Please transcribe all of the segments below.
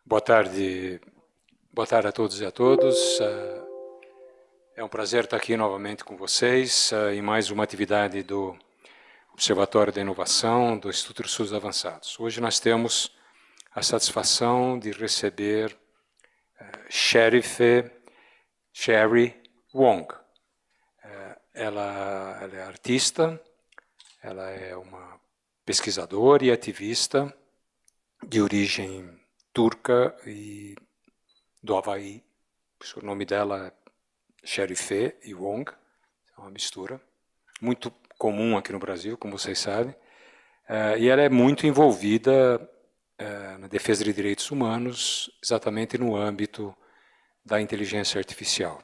Boa tarde a todos e a todos. É um prazer estar aqui novamente com vocês em mais uma atividade do Observatório da Inovação do Instituto de Estudos Avançados. Hoje nós temos a satisfação de receber Sherry Wong. Ela é artista, ela é uma pesquisadora e ativista de origem turca e do Havaí. O nome dela é Sherry Wong, é uma mistura, muito comum aqui no Brasil, como vocês sabem, e ela é muito envolvida na defesa de direitos humanos, exatamente no âmbito da inteligência artificial.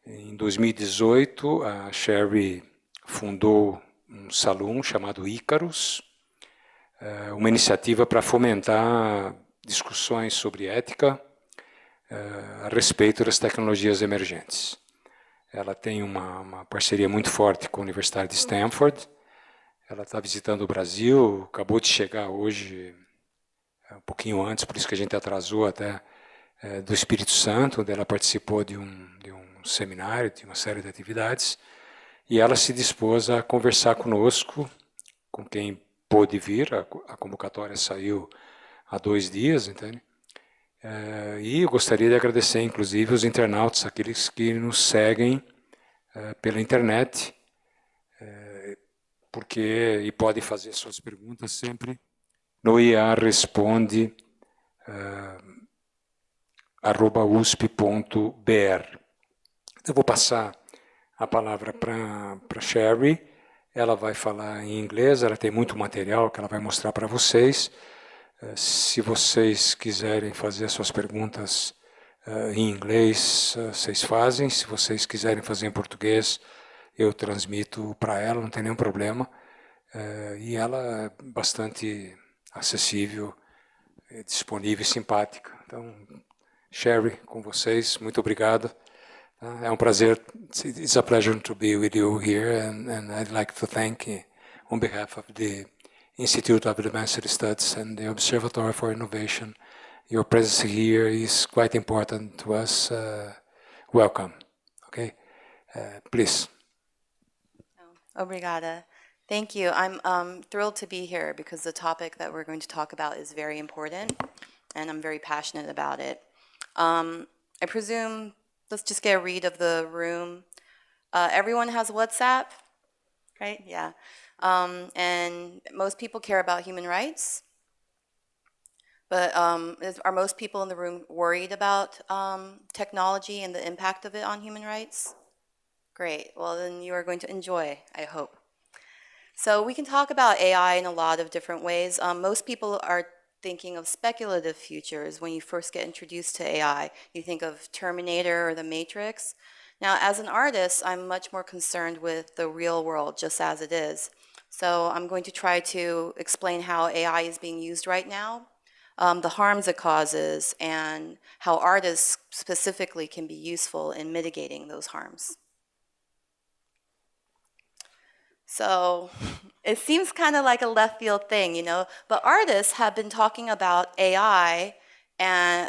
Em 2018, a Sherry fundou um salão chamado Icarus, uma iniciativa para fomentar discussões sobre ética a respeito das tecnologias emergentes. Ela tem uma parceria muito forte com a Universidade de Stanford. Ela está visitando o Brasil, acabou de chegar hoje, um pouquinho antes, por isso que a gente atrasou até, do Espírito Santo, onde ela participou de um seminário, de uma série de atividades, e ela se dispôs a conversar conosco, com quem pôde vir. A convocatória saiu há 2 dias, entende? E eu gostaria de agradecer, inclusive, os internautas, aqueles que nos seguem pela internet, e podem fazer suas perguntas sempre no ia@usp.br. Eu vou passar a palavra para Sherry. Ela vai falar em inglês, ela tem muito material que ela vai mostrar para vocês. Se vocês quiserem fazer suas perguntas em inglês, vocês fazem. Se vocês quiserem fazer em português, eu transmito para ela, não tem nenhum problema. E ela é bastante acessível, disponível e simpática. Então, Sherry, com vocês, muito obrigado. É um prazer. It's a pleasure to be with you here, and I'd like to thank, on behalf of the Institute of Advanced Studies and the Observatory for Innovation, your presence here is quite important to us. Welcome. Okay, please. Obrigada. Thank you. I'm thrilled to be here because the topic that we're going to talk about is very important, and I'm very passionate about it. I presume, let's just get a read of the room. Everyone has WhatsApp, right? Yeah. And most people care about human rights. But are most people in the room worried about technology and the impact of it on human rights? Great. Well, then you are going to enjoy, I hope. So we can talk about AI in a lot of different ways. Most people are thinking of speculative futures when you first get introduced to AI. You think of Terminator or The Matrix. Now, as an artist, I'm much more concerned with the real world, just as it is. So I'm going to try to explain how AI is being used right now, the harms it causes, and how artists specifically can be useful in mitigating those harms. So it seems kind of like a left field thing, but artists have been talking about AI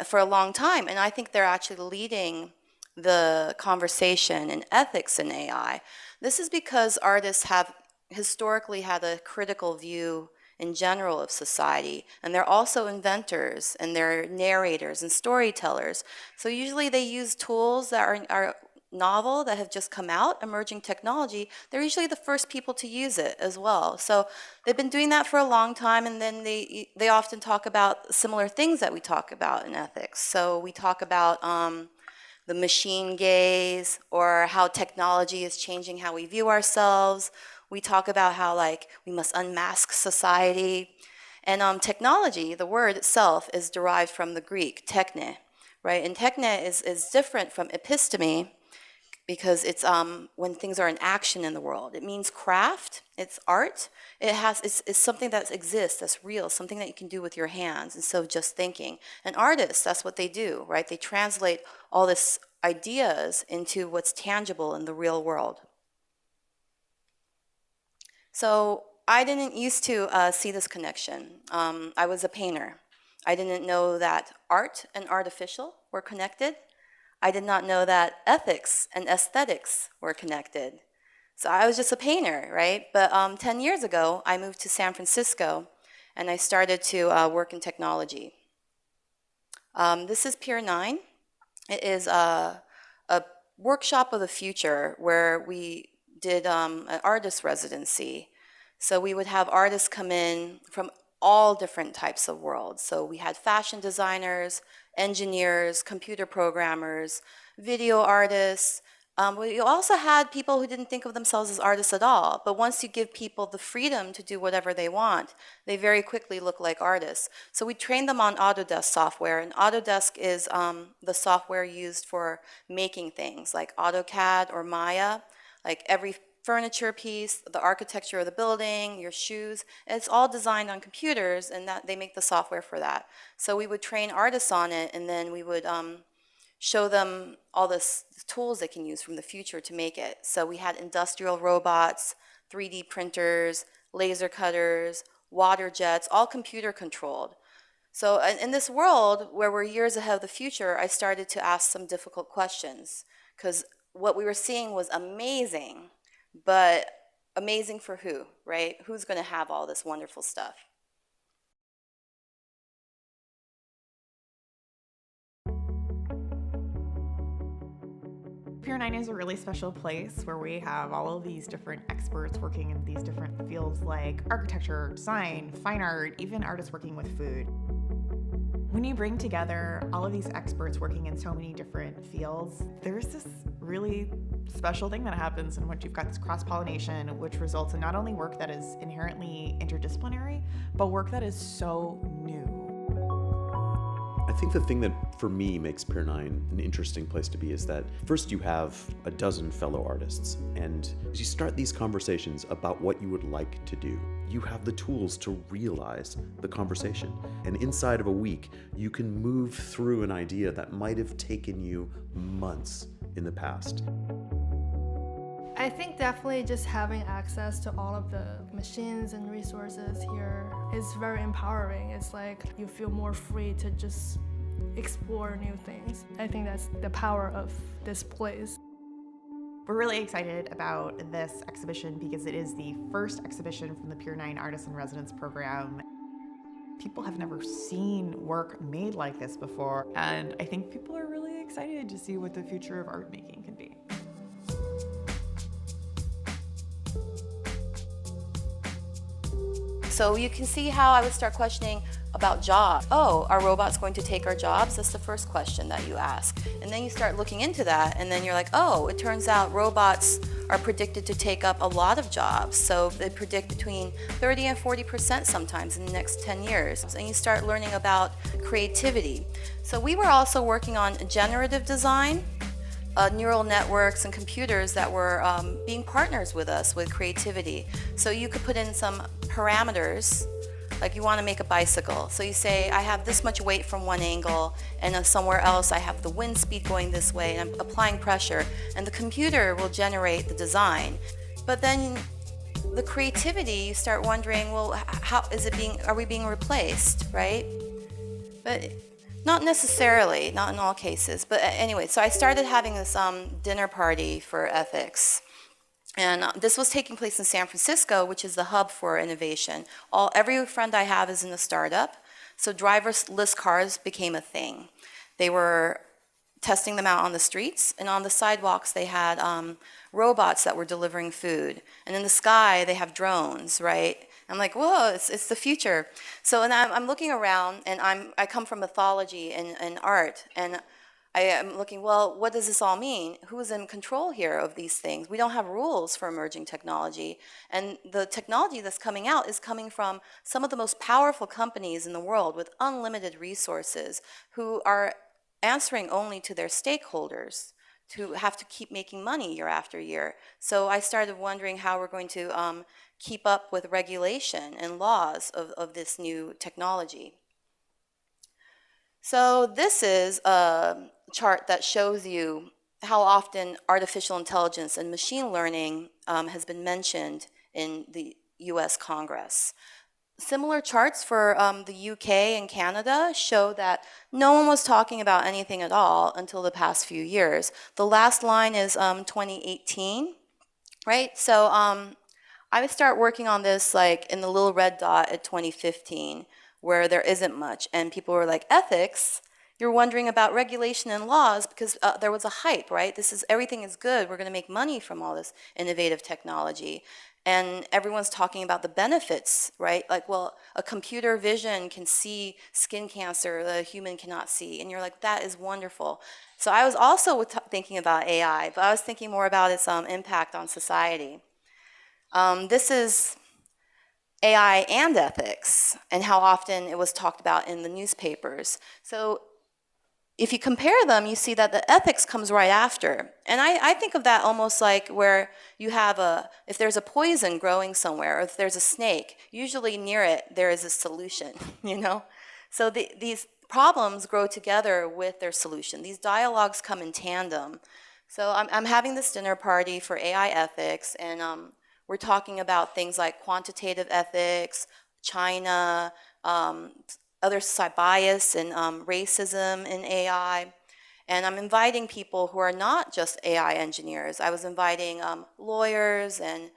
for a long time, and I think they're actually leading the conversation in ethics in AI. This is because artists have historically had a critical view in general of society, and they're also inventors, and they're narrators and storytellers. So usually they use tools that are novel, that have just come out, emerging technology. They're usually the first people to use it as well. So they've been doing that for a long time, and then they often talk about similar things that we talk about in ethics. So we talk about the machine gaze, or how technology is changing how we view ourselves. We talk about how we must unmask society. And technology, the word itself, is derived from the Greek techne, right? And techne is different from episteme, because it's when things are in action in the world. It means craft, it's art, it's something that exists, that's real, something that you can do with your hands instead of just thinking. And artists, that's what they do, right? They translate all these ideas into what's tangible in the real world. So I didn't used to see this connection. I was a painter. I didn't know that art and artificial were connected. I did not know that ethics and aesthetics were connected. So I was just a painter, right? But 10 years ago, I moved to San Francisco, and I started to work in technology. This is Pier 9. It is a workshop of the future where we did an artist residency. So we would have artists come in from all different types of worlds. So we had fashion designers, engineers, computer programmers, video artists. We also had people who didn't think of themselves as artists at all. But once you give people the freedom to do whatever they want, they very quickly look like artists. So we trained them on Autodesk software. And Autodesk is the software used for making things like AutoCAD or Maya, like every furniture piece, the architecture of the building, your shoes. It's all designed on computers, and that they make the software for that. So we would train artists on it, and then we would show them all the tools they can use from the future to make it. So we had industrial robots, 3D printers, laser cutters, water jets, all computer controlled. So in this world where we're years ahead of the future, I started to ask some difficult questions, because what we were seeing was amazing, but amazing for who, right? Who's going to have all this wonderful stuff? Pier 9 is a really special place where we have all of these different experts working in these different fields like architecture, design, fine art, even artists working with food. When you bring together all of these experts working in so many different fields, there's this really special thing that happens in which you've got this cross-pollination, which results in not only work that is inherently interdisciplinary, but work that is so new. I think the thing that, for me, makes Pier 9 an interesting place to be is that first you have a dozen fellow artists, and as you start these conversations about what you would like to do, you have the tools to realize the conversation. And inside of a week, you can move through an idea that might have taken you months in the past. I think definitely just having access to all of the machines and resources here is very empowering. It's like you feel more free to just explore new things. I think that's the power of this place. We're really excited about this exhibition because it is the first exhibition from the Pier 9 Artists in Residence program. People have never seen work made like this before, and I think people are really excited to see what the future of art making can be. So you can see how I would start questioning about jobs. Oh, are robots going to take our jobs? That's the first question that you ask. And then you start looking into that, and then you're like, oh, it turns out robots are predicted to take up a lot of jobs. So they predict between 30 and 40% sometimes in the next 10 years. And you start learning about creativity. So we were also working on generative design, neural networks and computers that were being partners with us with creativity. So you could put in some parameters, like you want to make a bicycle. So you say, I have this much weight from one angle, and somewhere else I have the wind speed going this way, and I'm applying pressure, and the computer will generate the design. But then the creativity, you start wondering, well, how is it are we being replaced, right? But not necessarily, not in all cases. But anyway, so I started having this dinner party for ethics. And this was taking place in San Francisco, which is the hub for innovation. Every friend I have is in a startup. So driverless cars became a thing. They were testing them out on the streets, and on the sidewalks they had robots that were delivering food. And in the sky they have drones, right? I'm like, whoa, it's the future. So and I'm looking around, and I come from mythology and art, and I am looking, well, what does this all mean? Who is in control here of these things? We don't have rules for emerging technology. And the technology that's coming out is coming from some of the most powerful companies in the world with unlimited resources who are answering only to their stakeholders, to have to keep making money year after year. So I started wondering how we're going to keep up with regulation and laws of this new technology. So this is a chart that shows you how often artificial intelligence and machine learning has been mentioned in the US Congress. similar charts for the UK and Canada show that no one was talking about anything at all until the past few years. The last line is 2018, right? So I would start working on this like in the little red dot at 2015, where there isn't much, and people were like, ethics? You're wondering about regulation and laws because there was a hype, right? Everything is good. We're going to make money from all this innovative technology. And everyone's talking about the benefits, right? Like, well, a computer vision can see skin cancer that a human cannot see. And you're like, that is wonderful. So I was also thinking about AI, but I was thinking more about its impact on society. This is AI and ethics and how often it was talked about in the newspapers. So if you compare them, you see that the ethics comes right after. And I think of that almost like where you have if there's a poison growing somewhere, or if there's a snake, usually near it there is a solution, you know? So these problems grow together with their solution. These dialogues come in tandem. So I'm having this dinner party for AI ethics, and we're talking about things like quantitative ethics, China, other side bias and racism in AI. And I'm inviting people who are not just AI engineers. I was inviting lawyers and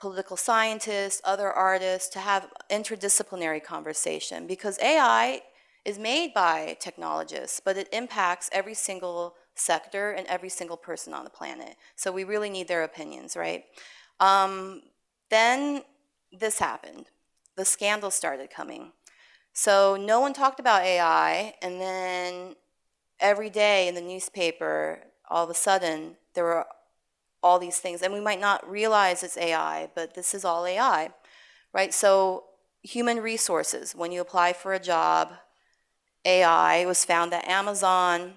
political scientists, other artists to have interdisciplinary conversation, because AI is made by technologists, but it impacts every single sector and every single person on the planet. So we really need their opinions, right? Then this happened. The scandal started coming. So no one talked about AI, and then every day in the newspaper, all of a sudden, there were all these things. And we might not realize it's AI, but this is all AI, right? So human resources, when you apply for a job, AI, it was found that Amazon,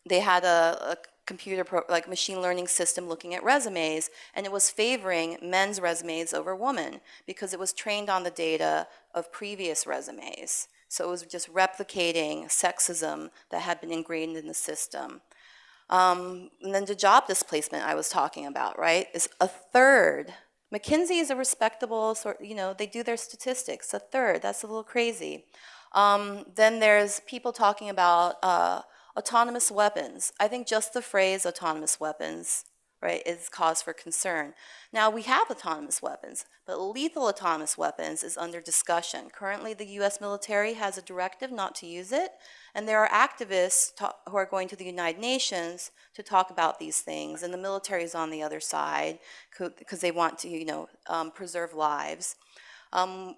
they had a like machine learning system looking at resumes, and it was favoring men's resumes over women because it was trained on the data of previous resumes. So it was just replicating sexism that had been ingrained in the system. And then the job displacement I was talking about, right, is a third. McKinsey is a respectable sort, they do their statistics, a third, that's a little crazy. Then there's people talking about autonomous weapons. I think just the phrase autonomous weapons, right, is cause for concern. Now, we have autonomous weapons, but lethal autonomous weapons is under discussion. Currently, the US military has a directive not to use it, and there are activists who are going to the United Nations to talk about these things, and the military is on the other side because they want to, preserve lives.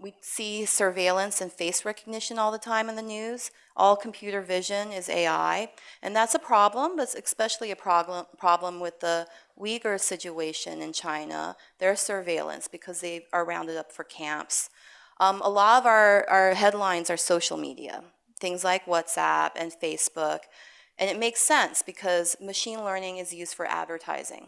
We see surveillance and face recognition all the time in the news. All computer vision is AI, and that's a problem, but it's especially a problem with the Uyghur situation in China, their surveillance, because they are rounded up for camps. A lot of our headlines are social media, things like WhatsApp and Facebook, and it makes sense because machine learning is used for advertising.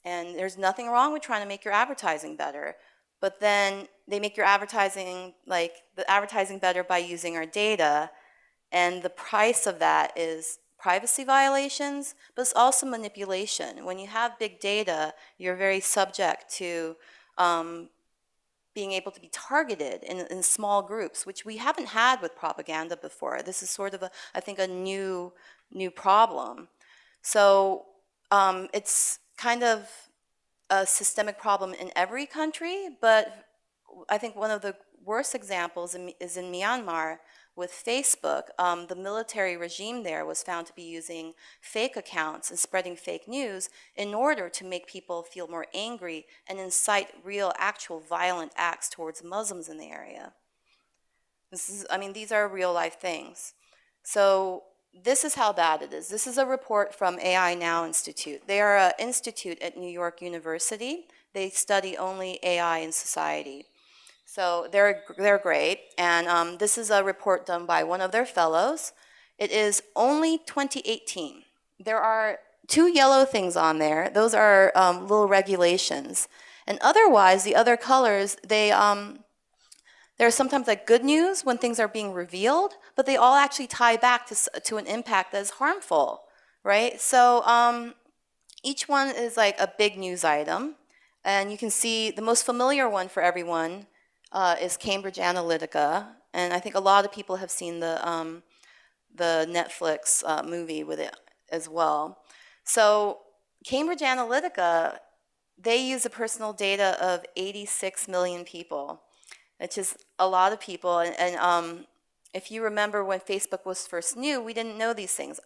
And there's nothing wrong with trying to make your advertising better, but then they make your advertising, like the advertising better by using our data, and the price of that is privacy violations, but it's also manipulation. When you have big data, you're very subject to being able to be targeted in small groups, which we haven't had with propaganda before. This is sort of, I think, a new problem. So it's kind of a systemic problem in every country, but I think one of the worst examples is in Myanmar with Facebook. The military regime there was found to be using fake accounts and spreading fake news in order to make people feel more angry and incite real, actual violent acts towards Muslims in the area. These are real life things. So this is how bad it is. This is a report from AI Now Institute. They are an institute at New York University. They study only AI in society. So they're great, and this is a report done by one of their fellows. It is only 2018. There are 2 yellow things on there. Those are little regulations. And otherwise, the other colors, there's sometimes like good news when things are being revealed, but they all actually tie back to an impact that is harmful, right? So each one is like a big news item, and you can see the most familiar one for everyone is Cambridge Analytica, and I think a lot of people have seen the Netflix movie with it as well. So Cambridge Analytica, they use the personal data of 86 million people, which is a lot of people. And if you remember when Facebook was first new, we didn't know these things.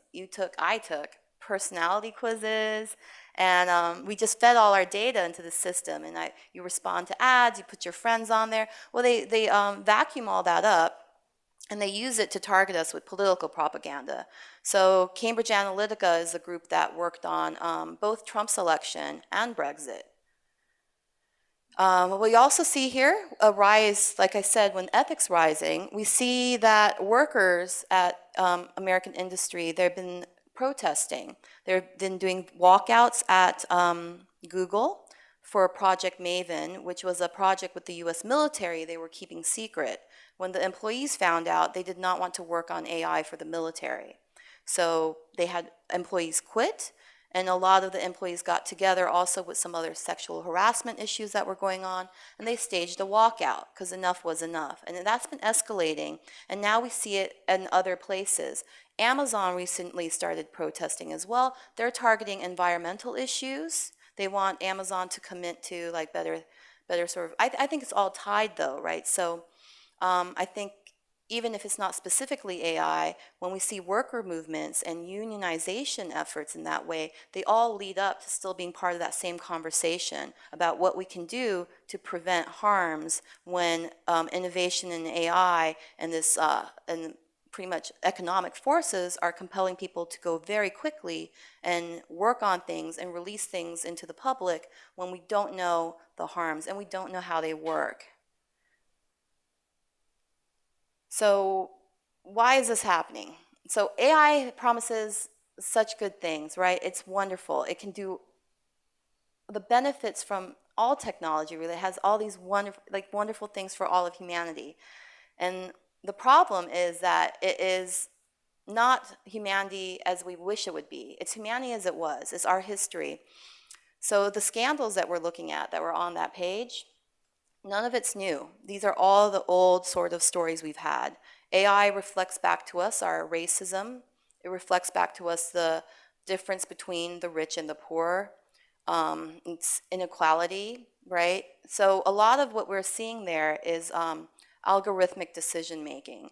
I took personality quizzes, and we just fed all our data into the system. And you respond to ads, you put your friends on there. Well, they vacuum all that up, and they use it to target us with political propaganda. So Cambridge Analytica is a group that worked on both Trump's election and Brexit. We also see here a rise, like I said, when ethics rising, we see that workers at American industry, they've been protesting. They've been doing walkouts at Google for Project Maven, which was a project with the US military they were keeping secret. When the employees found out, they did not want to work on AI for the military. So they had employees quit, and a lot of the employees got together also with some other sexual harassment issues that were going on, and they staged a walkout because enough was enough. And that's been escalating, and now we see it in other places. Amazon recently started protesting as well. They're targeting environmental issues. They want Amazon to commit to like better sort of, I think it's all tied though, right? So I think even if it's not specifically AI, when we see worker movements and unionization efforts in that way, they all lead up to still being part of that same conversation about what we can do to prevent harms when innovation in AI and this and pretty much economic forces are compelling people to go very quickly and work on things and release things into the public when we don't know the harms and we don't know how they work. So why is this happening? So AI promises such good things, right? It's wonderful. It can do the benefits from all technology, really. It has all these wonderful things for all of humanity. And the problem is that it is not humanity as we wish it would be. It's humanity as it was. It's our history. So the scandals that we're looking at that were on that page, none of it's new. These are all the old sort of stories we've had. AI reflects back to us our racism. It reflects back to us the difference between the rich and the poor. It's inequality, right? So a lot of what we're seeing there is algorithmic decision making.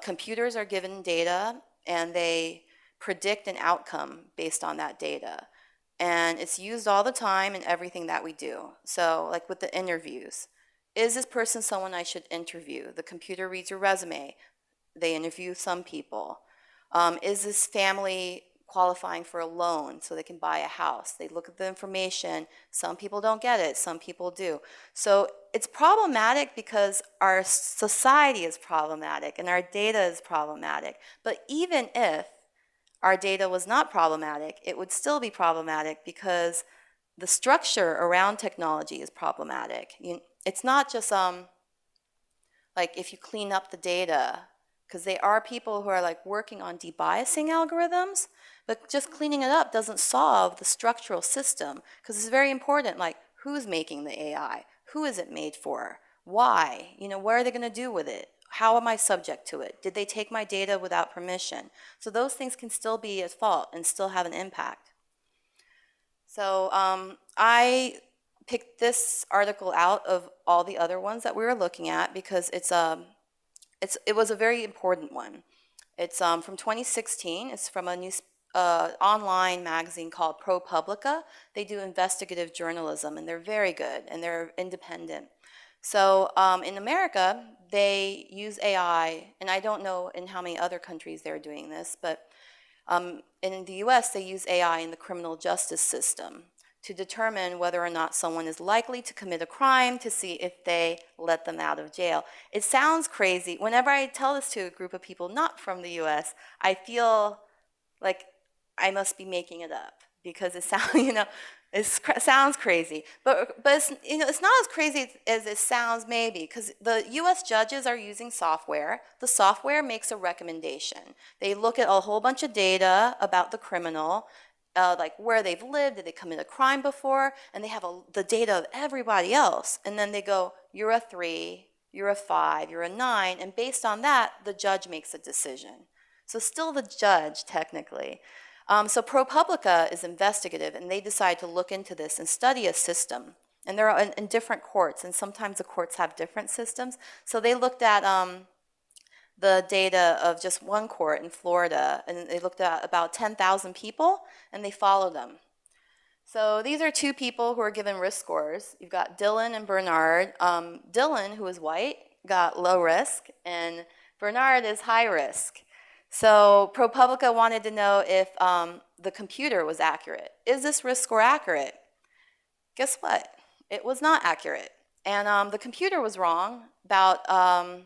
Computers are given data and they predict an outcome based on that data. And it's used all the time in everything that we do. So like with the interviews, is this person someone I should interview? The computer reads your resume. They interview some people. Is this family qualifying for a loan so they can buy a house? They look at the information. Some people don't get it. Some people do. So it's problematic because our society is problematic and our data is problematic. But even if our data was not problematic, it would still be problematic because the structure around technology is problematic. It's not just like if you clean up the data, because there are people who are like working on debiasing algorithms, but just cleaning it up doesn't solve the structural system, because it's very important, like who's making the AI? Who is it made for? Why? What are they going to do with it? How am I subject to it? Did they take my data without permission? So those things can still be at fault and still have an impact. So I picked this article out of all the other ones that we were looking at because it was a very important one. It's from 2016. It's from a new online magazine called ProPublica. They do investigative journalism, and they're very good, and they're independent. So in America, they use AI, and I don't know in how many other countries they're doing this, but in the US, they use AI in the criminal justice system to determine whether or not someone is likely to commit a crime, to see if they let them out of jail. It sounds crazy. Whenever I tell this to a group of people not from the US, I feel like I must be making it up because it sounds, it sounds crazy. But it's, it's not as crazy as it sounds maybe, because the US judges are using software. The software makes a recommendation. They look at a whole bunch of data about the criminal, like where they've lived, did they commit a crime before, and they have the data of everybody else. And then they go, you're a 3, you're a 5, you're a 9, and based on that, the judge makes a decision. So still the judge, technically. So ProPublica is investigative, and they decide to look into this and study a system. And they're in different courts, and sometimes the courts have different systems. So they looked at the data of just one court in Florida, and they looked at about 10,000 people, and they followed them. So these are two people who are given risk scores. You've got Dylan and Bernard. Dylan, who is white, got low risk, and Bernard is high risk. So ProPublica wanted to know if the computer was accurate. Is this risk score accurate? Guess what? It was not accurate. And the computer was wrong about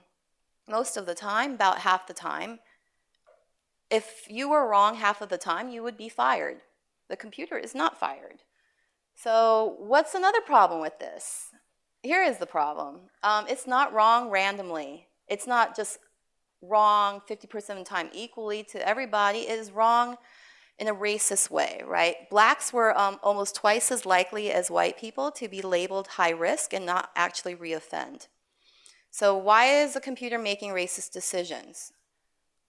most of the time, about half the time. If you were wrong half of the time, you would be fired. The computer is not fired. So what's another problem with this? Here is the problem. It's not wrong randomly. It's not just wrong 50% of the time equally to everybody. It is wrong in a racist way, right? Blacks were almost twice as likely as white people to be labeled high risk and not actually reoffend. So why is the computer making racist decisions?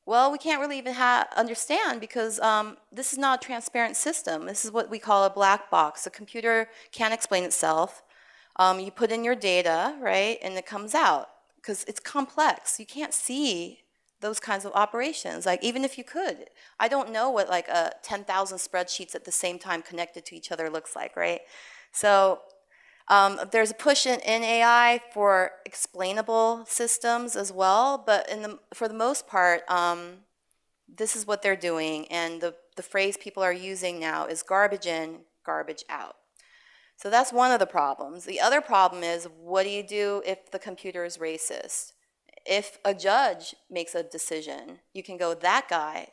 Well, we can't really even understand because this is not a transparent system. This is what we call a black box. The computer can't explain itself. You put in your data, right, and it comes out because it's complex. You can't see those kinds of operations. Like, even if you could, I don't know what like 10,000 spreadsheets at the same time connected to each other looks like, right? So there's a push in AI for explainable systems as well, but for the most part, this is what they're doing, and the phrase people are using now is garbage in, garbage out. So that's one of the problems. The other problem is, what do you do if the computer is racist? If a judge makes a decision, you can go, that guy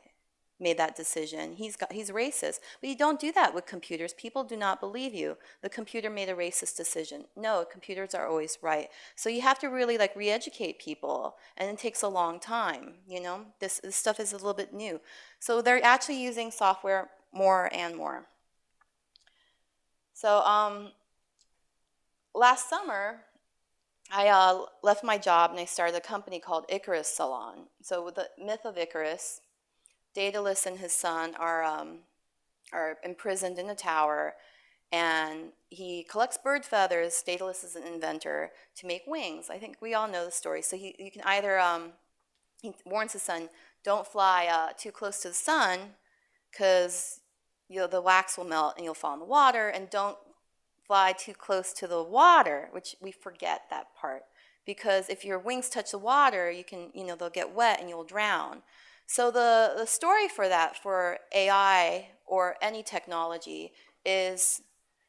made that decision, he's racist. But you don't do that with computers. People do not believe you. The computer made a racist decision. No, computers are always right. So you have to really like re-educate people, and it takes a long time, you know? This stuff is a little bit new. So they're actually using software more and more. So last summer, I left my job and I started a company called Icarus Salon. So with the myth of Icarus, Daedalus and his son are imprisoned in a tower, and he collects bird feathers. Daedalus is an inventor to make wings. I think we all know the story. So you can either, he warns his son, don't fly too close to the sun because the wax will melt and you'll fall in the water, and don't fly too close to the water, which we forget that part, because if your wings touch the water, you can, they'll get wet and you'll drown. So the story for that, for AI or any technology, is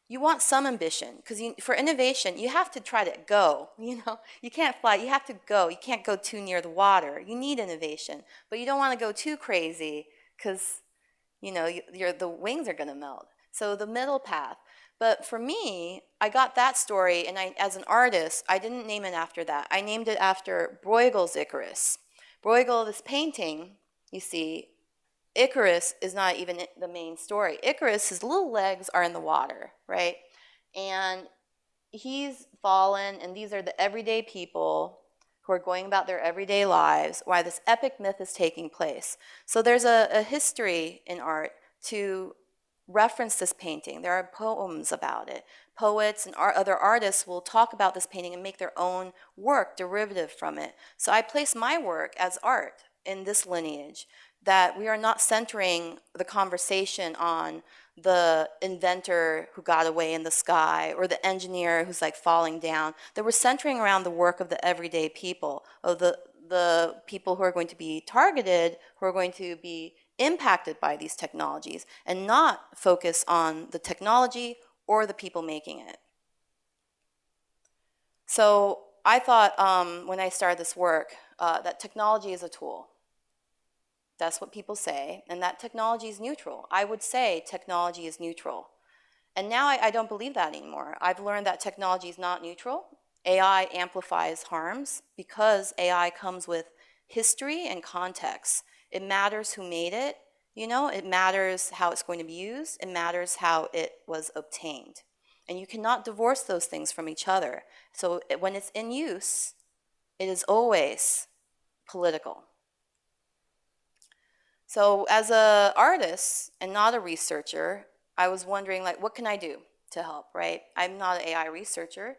you want some ambition, because for innovation, you have to try to go, You can't fly, you have to go. You can't go too near the water. You need innovation, but you don't want to go too crazy because, the wings are going to melt. So the middle path. But for me, I got that story, and as an artist, I didn't name it after that. I named it after Bruegel's Icarus. Bruegel, this painting, you see, Icarus is not even the main story. Icarus, his little legs are in the water, right? And he's fallen, and these are the everyday people who are going about their everyday lives, why this epic myth is taking place. So there's a history in art to reference this painting. There are poems about it. Poets and other artists will talk about this painting and make their own work derivative from it. So I place my work as art in this lineage, that we are not centering the conversation on the inventor who got away in the sky or the engineer who's like falling down, that we're centering around the work of the everyday people, of the people who are going to be targeted, who are going to be impacted by these technologies, and not focus on the technology or the people making it. So I thought when I started this work that technology is a tool. That's what people say, and that technology is neutral. I would say technology is neutral. And now I don't believe that anymore. I've learned that technology is not neutral. AI amplifies harms because AI comes with history and context. It matters who made it, it matters how it's going to be used, it matters how it was obtained. And you cannot divorce those things from each other. So when it's in use, It is always political. So as an artist and not a researcher, I was wondering, like, what can I do to help, right? I'm not an AI researcher.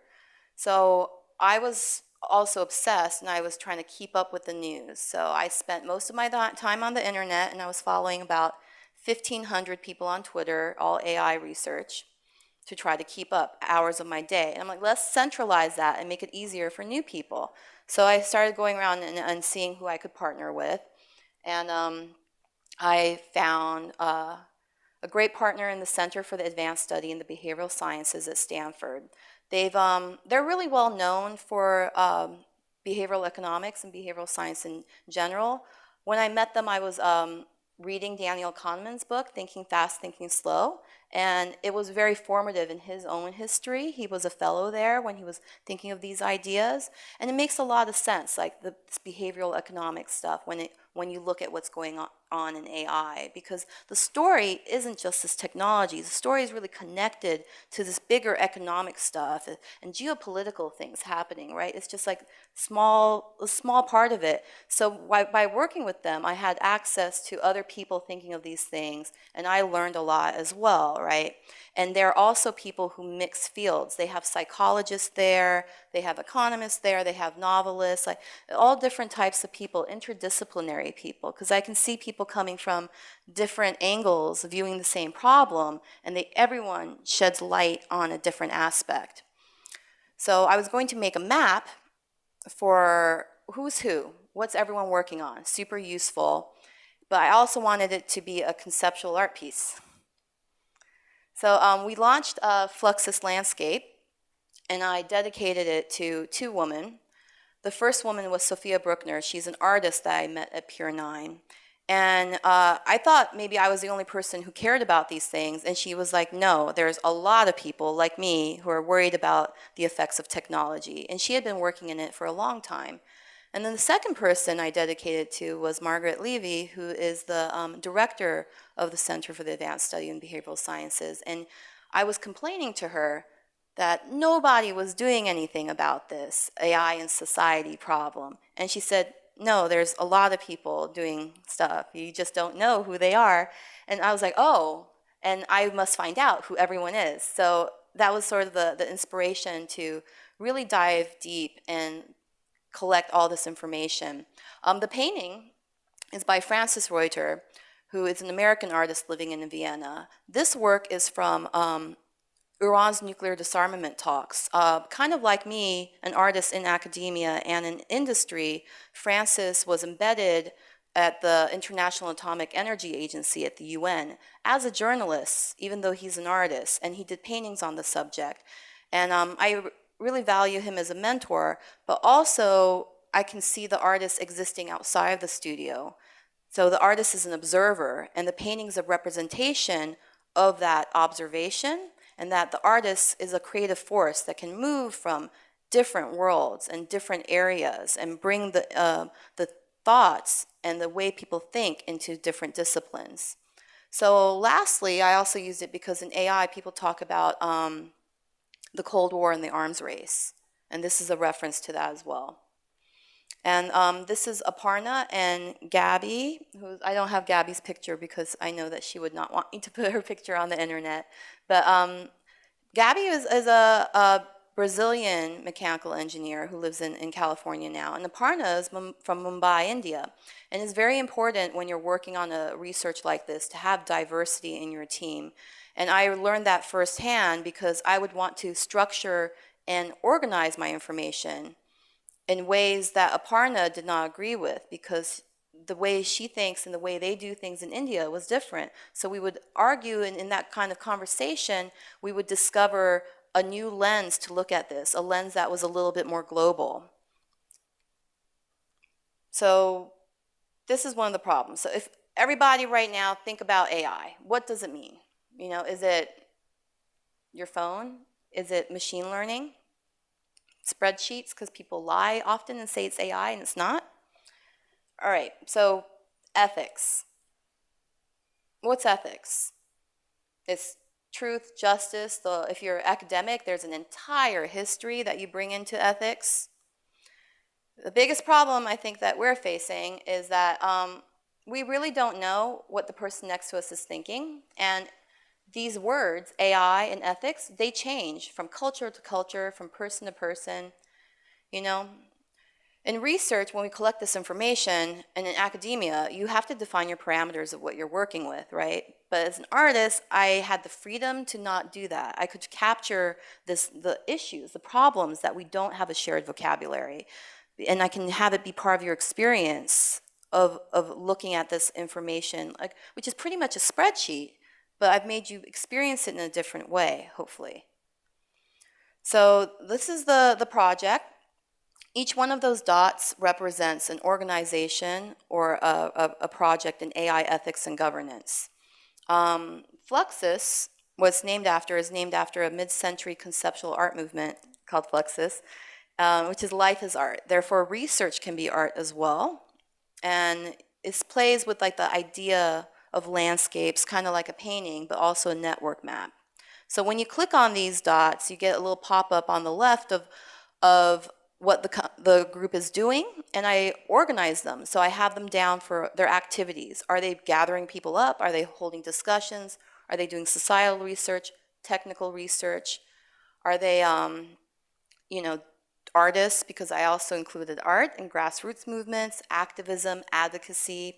So I was also obsessed, and I was trying to keep up with the news. So I spent most of my time on the internet, and I was following about 1,500 people on Twitter, all AI research, to try to keep up hours of my day. And I'm like, let's centralize that and make it easier for new people. So I started going around and seeing who I could partner with. And I found a great partner in the Center for the Advanced Study in the Behavioral Sciences at Stanford. They're really well known for behavioral economics and behavioral science in general. When I met them, I was reading Daniel Kahneman's book, Thinking Fast, Thinking Slow, and it was very formative in his own history. He was a fellow there when he was thinking of these ideas, and it makes a lot of sense, like this behavioral economics stuff, when you look at what's going on in AI, because the story isn't just this technology. The story is really connected to this bigger economic stuff and geopolitical things happening, right? It's just like a small part of it. So by working with them, I had access to other people thinking of these things, and I learned a lot as well, right? And there are also people who mix fields. They have psychologists there, they have economists there, they have novelists, like all different types of people, interdisciplinary people, because I can see people coming from different angles viewing the same problem, and everyone sheds light on a different aspect. So I was going to make a map for who's who, what's everyone working on, super useful, but I also wanted it to be a conceptual art piece. So we launched Fluxus Landscape, and I dedicated it to two women. The first woman was Sophia Bruckner. She's an artist that I met at Pier 9. And I thought maybe I was the only person who cared about these things, and she was like, no, there's a lot of people like me who are worried about the effects of technology. And she had been working in it for a long time. And then the second person I dedicated to was Margaret Levy, who is the director of the Center for the Advanced Study in Behavioral Sciences. And I was complaining to her that nobody was doing anything about this AI and society problem. And she said, no, there's a lot of people doing stuff. You just don't know who they are. And I was like, oh, and I must find out who everyone is. So that was sort of the inspiration to really dive deep and collect all this information. The painting is by Francis Reuter, who is an American artist living in Vienna. This work is from Iran's nuclear disarmament talks. Kind of like me, an artist in academia and in industry, Francis was embedded at the International Atomic Energy Agency at the UN as a journalist, even though he's an artist, and he did paintings on the subject. And I really value him as a mentor, but also I can see the artist existing outside of the studio. So the artist is an observer, and the painting's a representation of that observation, and that the artist is a creative force that can move from different worlds and different areas and bring the thoughts and the way people think into different disciplines. So lastly, I also used it because in AI, people talk about the Cold War and the arms race. And this is a reference to that as well. And this is Aparna and Gabby, who I don't have Gabby's picture because I know that she would not want me to put her picture on the internet. But Gabby is a Brazilian mechanical engineer who lives in California now. And Aparna is from Mumbai, India. And it's very important when you're working on a research like this to have diversity in your team. And I learned that firsthand because I would want to structure and organize my information in ways that Aparna did not agree with, because the way she thinks and the way they do things in India was different. So we would argue, and in that kind of conversation, we would discover a new lens to look at this, a lens that was a little bit more global. So this is one of the problems. So if everybody right now think about AI, what does it mean? You know, is it your phone? Is it machine learning? Spreadsheets, because people lie often and say it's AI and it's not? All right, so ethics. What's ethics? It's truth, justice. If you're academic, there's an entire history that you bring into ethics. The biggest problem I think that we're facing is that we really don't know what the person next to us is thinking. And these words, AI and ethics, they change from culture to culture, from person to person. You know, in research, when we collect this information, and in academia, you have to define your parameters of what you're working with, right? But as an artist, I had the freedom to not do that. I could capture the issues, the problems that we don't have a shared vocabulary. And I can have it be part of your experience of looking at this information, like, which is pretty much a spreadsheet, but I've made you experience it in a different way, hopefully. So this is the project. Each one of those dots represents an organization or a project in AI ethics and governance. Fluxus is named after a mid-century conceptual art movement called Fluxus, which is life is art. Therefore, research can be art as well. And it plays with like the idea of landscapes, kind of like a painting, but also a network map. So when you click on these dots, you get a little pop-up on the left of what the group is doing, and I organize them. So I have them down for their activities. Are they gathering people up? Are they holding discussions? Are they doing societal research, technical research? Are they, artists, because I also included art and grassroots movements, activism, advocacy.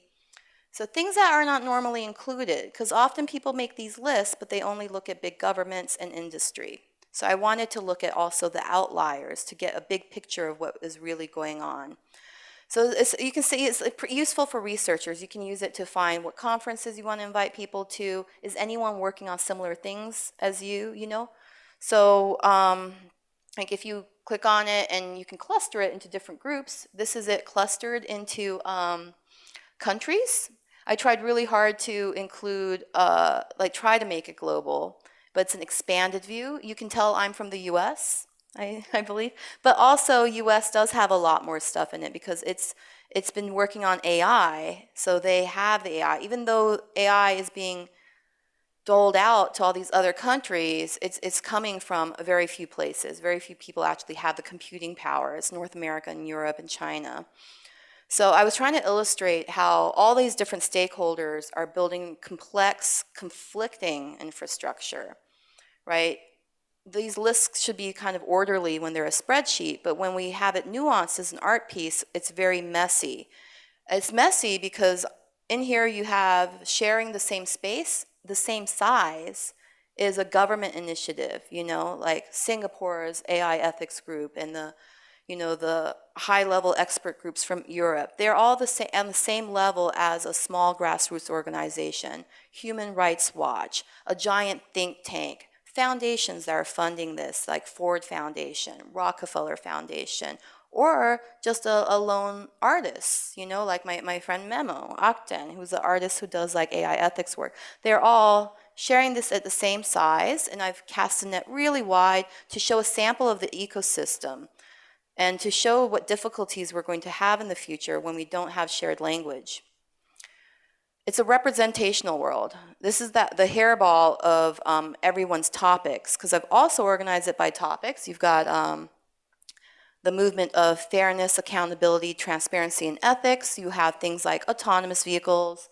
So things that are not normally included, because often people make these lists, but they only look at big governments and industry. So I wanted to look at also the outliers to get a big picture of what is really going on. So you can see it's useful for researchers. You can use it to find what conferences you want to invite people to. Is anyone working on similar things as you, So like if you click on it and you can cluster it into different groups, this is it clustered into countries. I tried really hard to include, try to make it global, but it's an expanded view. You can tell I'm from the US, I believe, but also US does have a lot more stuff in it because it's been working on AI, so they have the AI. Even though AI is being doled out to all these other countries, it's coming from very few places. Very few people actually have the computing power. It's North America and Europe and China. So I was trying to illustrate how all these different stakeholders are building complex, conflicting infrastructure, right? These lists should be kind of orderly when they're a spreadsheet, but when we have it nuanced as an art piece, it's very messy. It's messy because in here you have sharing the same space, the same size, is a government initiative, like Singapore's AI ethics group and the high-level expert groups from Europe. They're all on the same level as a small grassroots organization, Human Rights Watch, a giant think tank, foundations that are funding this, like Ford Foundation, Rockefeller Foundation, or just a lone artist, like my friend Memo Akten, who's an artist who does like AI ethics work. They're all sharing this at the same size, and I've cast the net really wide to show a sample of the ecosystem and to show what difficulties we're going to have in the future when we don't have shared language. It's a representational world. This is the hairball of everyone's topics, because I've also organized it by topics. You've got the movement of fairness, accountability, transparency, and ethics. You have things like autonomous vehicles,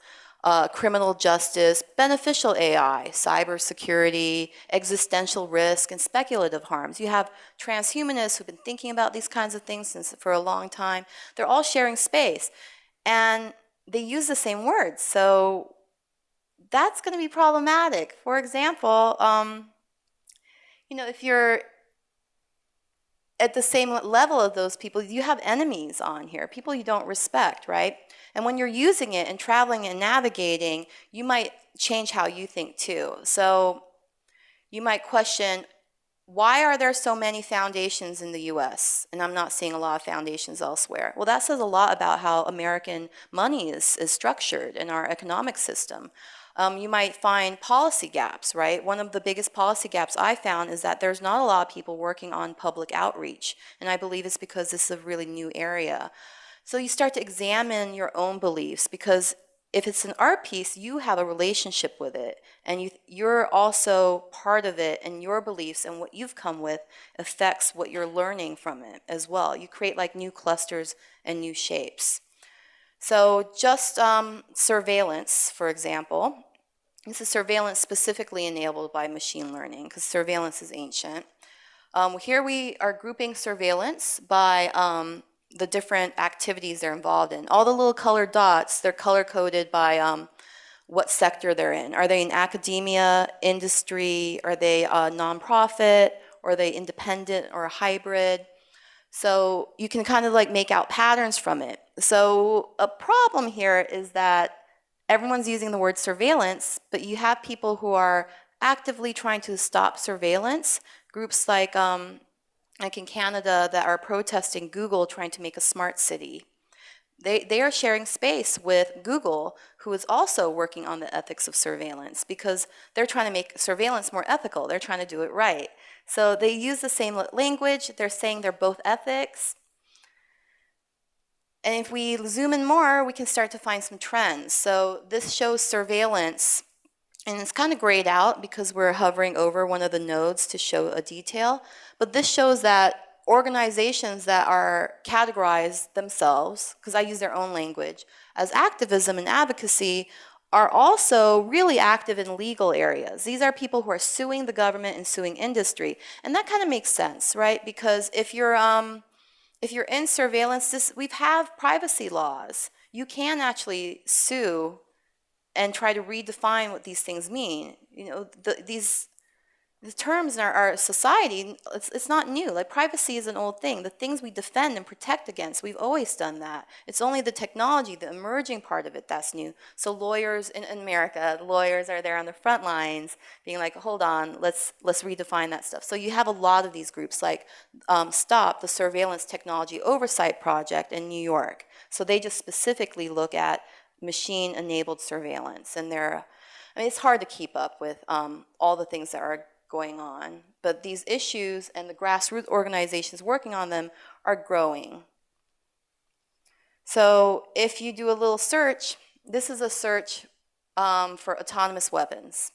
criminal justice, beneficial AI, cybersecurity, existential risk, and speculative harms. You have transhumanists who've been thinking about these kinds of things for a long time. They're all sharing space, and they use the same words. So that's going to be problematic. For example, if you're at the same level of those people, you have enemies on here, people you don't respect, right? And when you're using it and traveling and navigating, you might change how you think too. So you might question, why are there so many foundations in the US? And I'm not seeing a lot of foundations elsewhere. Well, that says a lot about how American money is structured in our economic system. You might find policy gaps, right? One of the biggest policy gaps I found is that there's not a lot of people working on public outreach. And I believe it's because this is a really new area. So you start to examine your own beliefs, because if it's an art piece, you have a relationship with it, and you're also part of it, and your beliefs and what you've come with affects what you're learning from it as well. You create like new clusters and new shapes. So just surveillance, for example. This is surveillance specifically enabled by machine learning, because surveillance is ancient. Here we are grouping surveillance by the different activities they're involved in. All the little colored dots, they're color-coded by what sector they're in. Are they in academia, industry? Are they a nonprofit? Or are they independent or a hybrid? So you can kind of like make out patterns from it. So a problem here is that everyone's using the word surveillance, but you have people who are actively trying to stop surveillance. Groups like in Canada that are protesting Google trying to make a smart city. They are sharing space with Google, who is also working on the ethics of surveillance, because they're trying to make surveillance more ethical. They're trying to do it right. So they use the same language. They're saying they're both ethics. And if we zoom in more, we can start to find some trends. So this shows surveillance, and it's kind of grayed out because we're hovering over one of the nodes to show a detail. But this shows that organizations that are categorized themselves, because I use their own language, as activism and advocacy, are also really active in legal areas. These are people who are suing the government and suing industry. And that kind of makes sense, right? Because if you're in surveillance, we have privacy laws. You can actually sue and try to redefine what these things mean. You know, these terms in our society, it's not new. Like privacy is an old thing. The things we defend and protect against, we've always done that. It's only the technology, the emerging part of it, that's new. So lawyers in America, the lawyers are there on the front lines being like, hold on, let's redefine that stuff. So you have a lot of these groups like STOP, the Surveillance Technology Oversight Project in New York. So they just specifically look at machine-enabled surveillance. And it's hard to keep up with all the things that are going on, but these issues and the grassroots organizations working on them are growing. So if you do a little search, this is a search for autonomous weapons.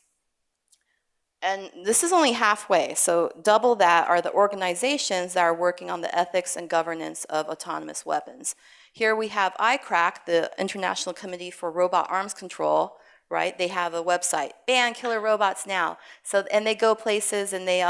And this is only halfway, so double that are the organizations that are working on the ethics and governance of autonomous weapons. Here we have ICRAC, the International Committee for Robot Arms Control, right? They have a website, ban killer robots now. So, and they go places and they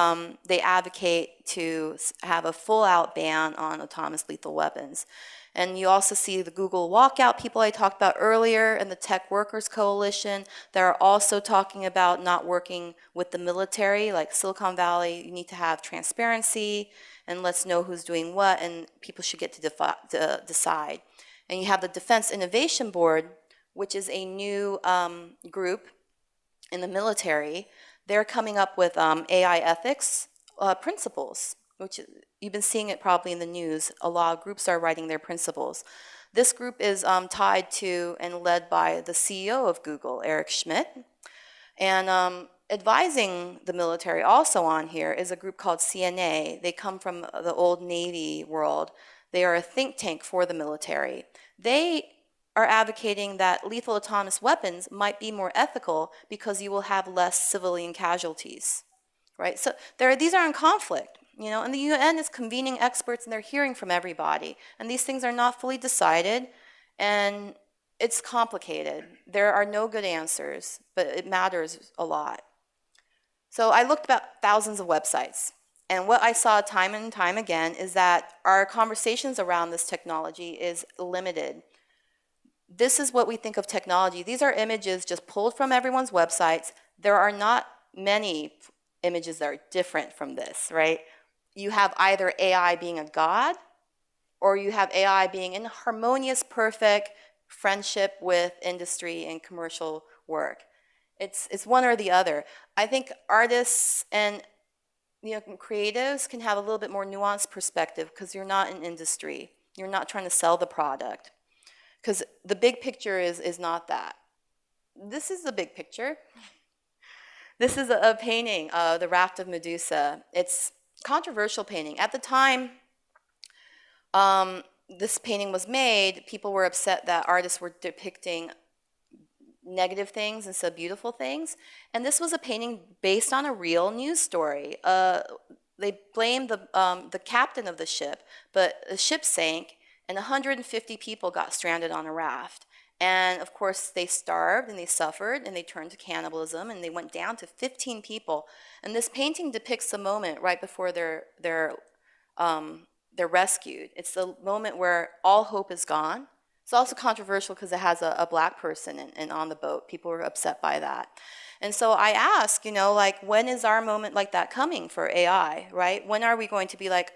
advocate to have a full-out ban on autonomous lethal weapons. And you also see the Google walkout people I talked about earlier and the Tech Workers Coalition that are also talking about not working with the military, like Silicon Valley. You need to have transparency and let's know who's doing what, and people should get to decide. And you have the Defense Innovation Board, which is a new group in the military. They're coming up with AI ethics principles, which you've been seeing it probably in the news. A lot of groups are writing their principles. This group is tied to and led by the CEO of Google, Eric Schmidt. And advising the military also on here is a group called CNA. They come from the old Navy world. They are a think tank for the military. They are advocating that lethal autonomous weapons might be more ethical because you will have less civilian casualties, right? So these are in conflict, you know, and the UN is convening experts and they're hearing from everybody. And these things are not fully decided and it's complicated. There are no good answers, but it matters a lot. So I looked about thousands of websites. And what I saw time and time again is that our conversations around this technology is limited. This is what we think of technology. These are images just pulled from everyone's websites. There are not many images that are different from this, right? You have either AI being a god, or you have AI being in harmonious, perfect friendship with industry and commercial work. It's one or the other. I think artists and creatives can have a little bit more nuanced perspective because you're not in industry. You're not trying to sell the product. Because the big picture is not that. This is the big picture. This is a painting of the Raft of Medusa. It's controversial painting. At the time this painting was made, people were upset that artists were depicting negative things instead of beautiful things. And this was a painting based on a real news story. They blamed the captain of the ship, but the ship sank and 150 people got stranded on a raft. And of course, they starved and they suffered and they turned to cannibalism and they went down to 15 people. And this painting depicts the moment right before they're rescued. It's the moment where all hope is gone. It's also controversial because it has a black person in on the boat. People were upset by that. And so I ask, like, when is our moment like that coming for AI, right? When are we going to be like,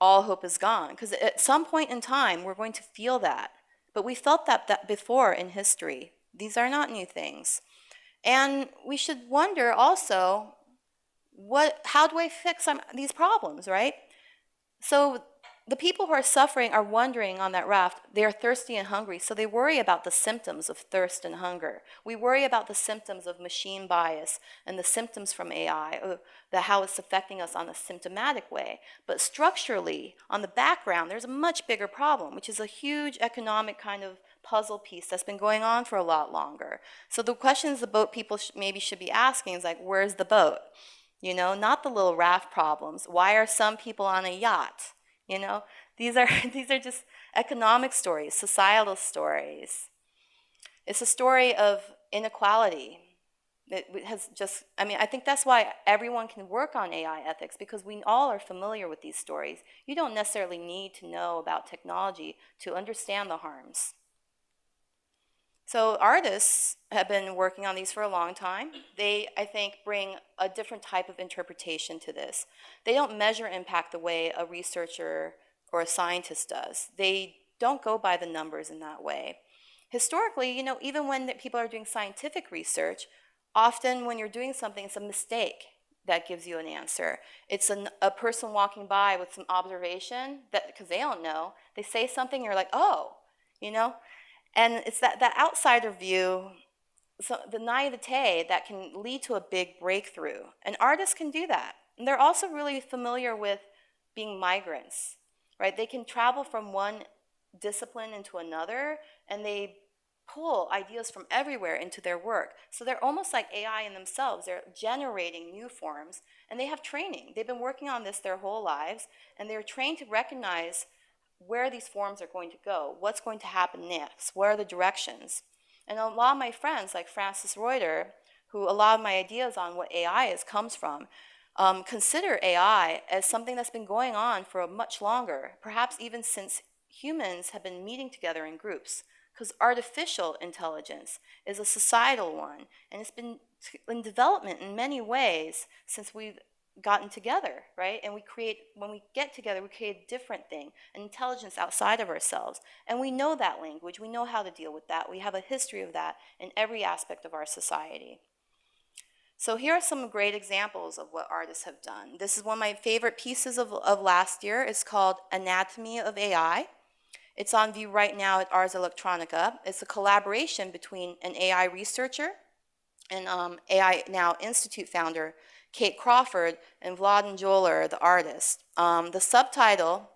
all hope is gone? Because at some point in time, we're going to feel that. But we felt that before in history. These are not new things. And we should wonder also, how do I fix these problems, right? So the people who are suffering are wondering on that raft, they are thirsty and hungry, so they worry about the symptoms of thirst and hunger. We worry about the symptoms of machine bias and the symptoms from AI, how it's affecting us on a symptomatic way. But structurally, on the background, there's a much bigger problem, which is a huge economic kind of puzzle piece that's been going on for a lot longer. So the questions the boat people maybe should be asking is like, where's the boat? Not the little raft problems. Why are some people on a yacht? These are just economic stories, societal stories. It's a story of inequality. It has I think that's why everyone can work on AI ethics, because we all are familiar with these stories. You don't necessarily need to know about technology to understand the harms. So artists have been working on these for a long time. They, I think, bring a different type of interpretation to this. They don't measure impact the way a researcher or a scientist does. They don't go by the numbers in that way. Historically, even when people are doing scientific research, often when you're doing something, it's a mistake that gives you an answer. It's a person walking by with some observation, because they don't know, they say something, you're like, oh, And it's that outsider view, so the naivete that can lead to a big breakthrough. And artists can do that. And they're also really familiar with being migrants, right? They can travel from one discipline into another, and they pull ideas from everywhere into their work. So they're almost like AI in themselves. They're generating new forms, and they have training. They've been working on this their whole lives, and they're trained to recognize where these forms are going to go, what's going to happen next, where are the directions. And a lot of my friends, like Francis Reuter, who a lot of my ideas on what AI is comes from, consider AI as something that's been going on for much longer, perhaps even since humans have been meeting together in groups, because artificial intelligence is a societal one, and it's been in development in many ways since we've gotten together, right? And when we get together, we create a different thing, an intelligence outside of ourselves. And we know that language, we know how to deal with that. We have a history of that in every aspect of our society. So here are some great examples of what artists have done. This is one of my favorite pieces of last year. It's called Anatomy of AI. It's on view right now at Ars Electronica. It's a collaboration between an AI researcher and AI Now Institute founder, Kate Crawford, and Vladan Joler, the artist. The subtitle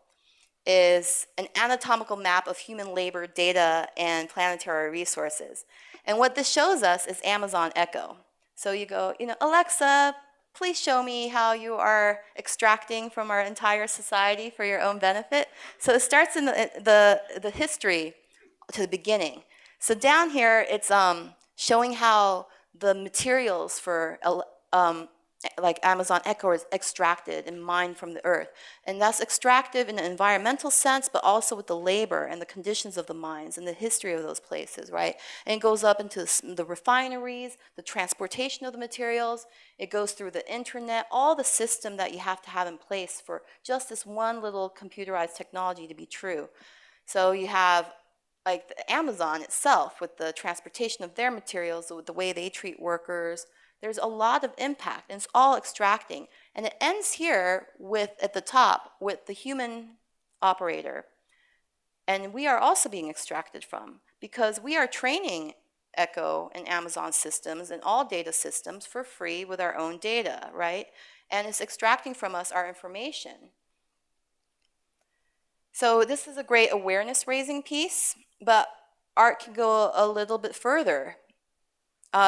is An Anatomical Map of Human Labor, Data, and Planetary Resources. And what this shows us is Amazon Echo. So you go, Alexa, please show me how you are extracting from our entire society for your own benefit. So it starts in the history to the beginning. So down here, it's showing how the materials for like Amazon Echo is extracted and mined from the earth. And that's extractive in an environmental sense, but also with the labor and the conditions of the mines and the history of those places, right? And it goes up into the refineries, the transportation of the materials. It goes through the internet, all the system that you have to have in place for just this one little computerized technology to be true. So you have like the Amazon itself with the transportation of their materials, with the way they treat workers. There's a lot of impact, and it's all extracting. And it ends here at the top, with the human operator. And we are also being extracted from, because we are training Echo and Amazon systems and all data systems for free with our own data, right? And it's extracting from us our information. So this is a great awareness-raising piece, but art can go a little bit further.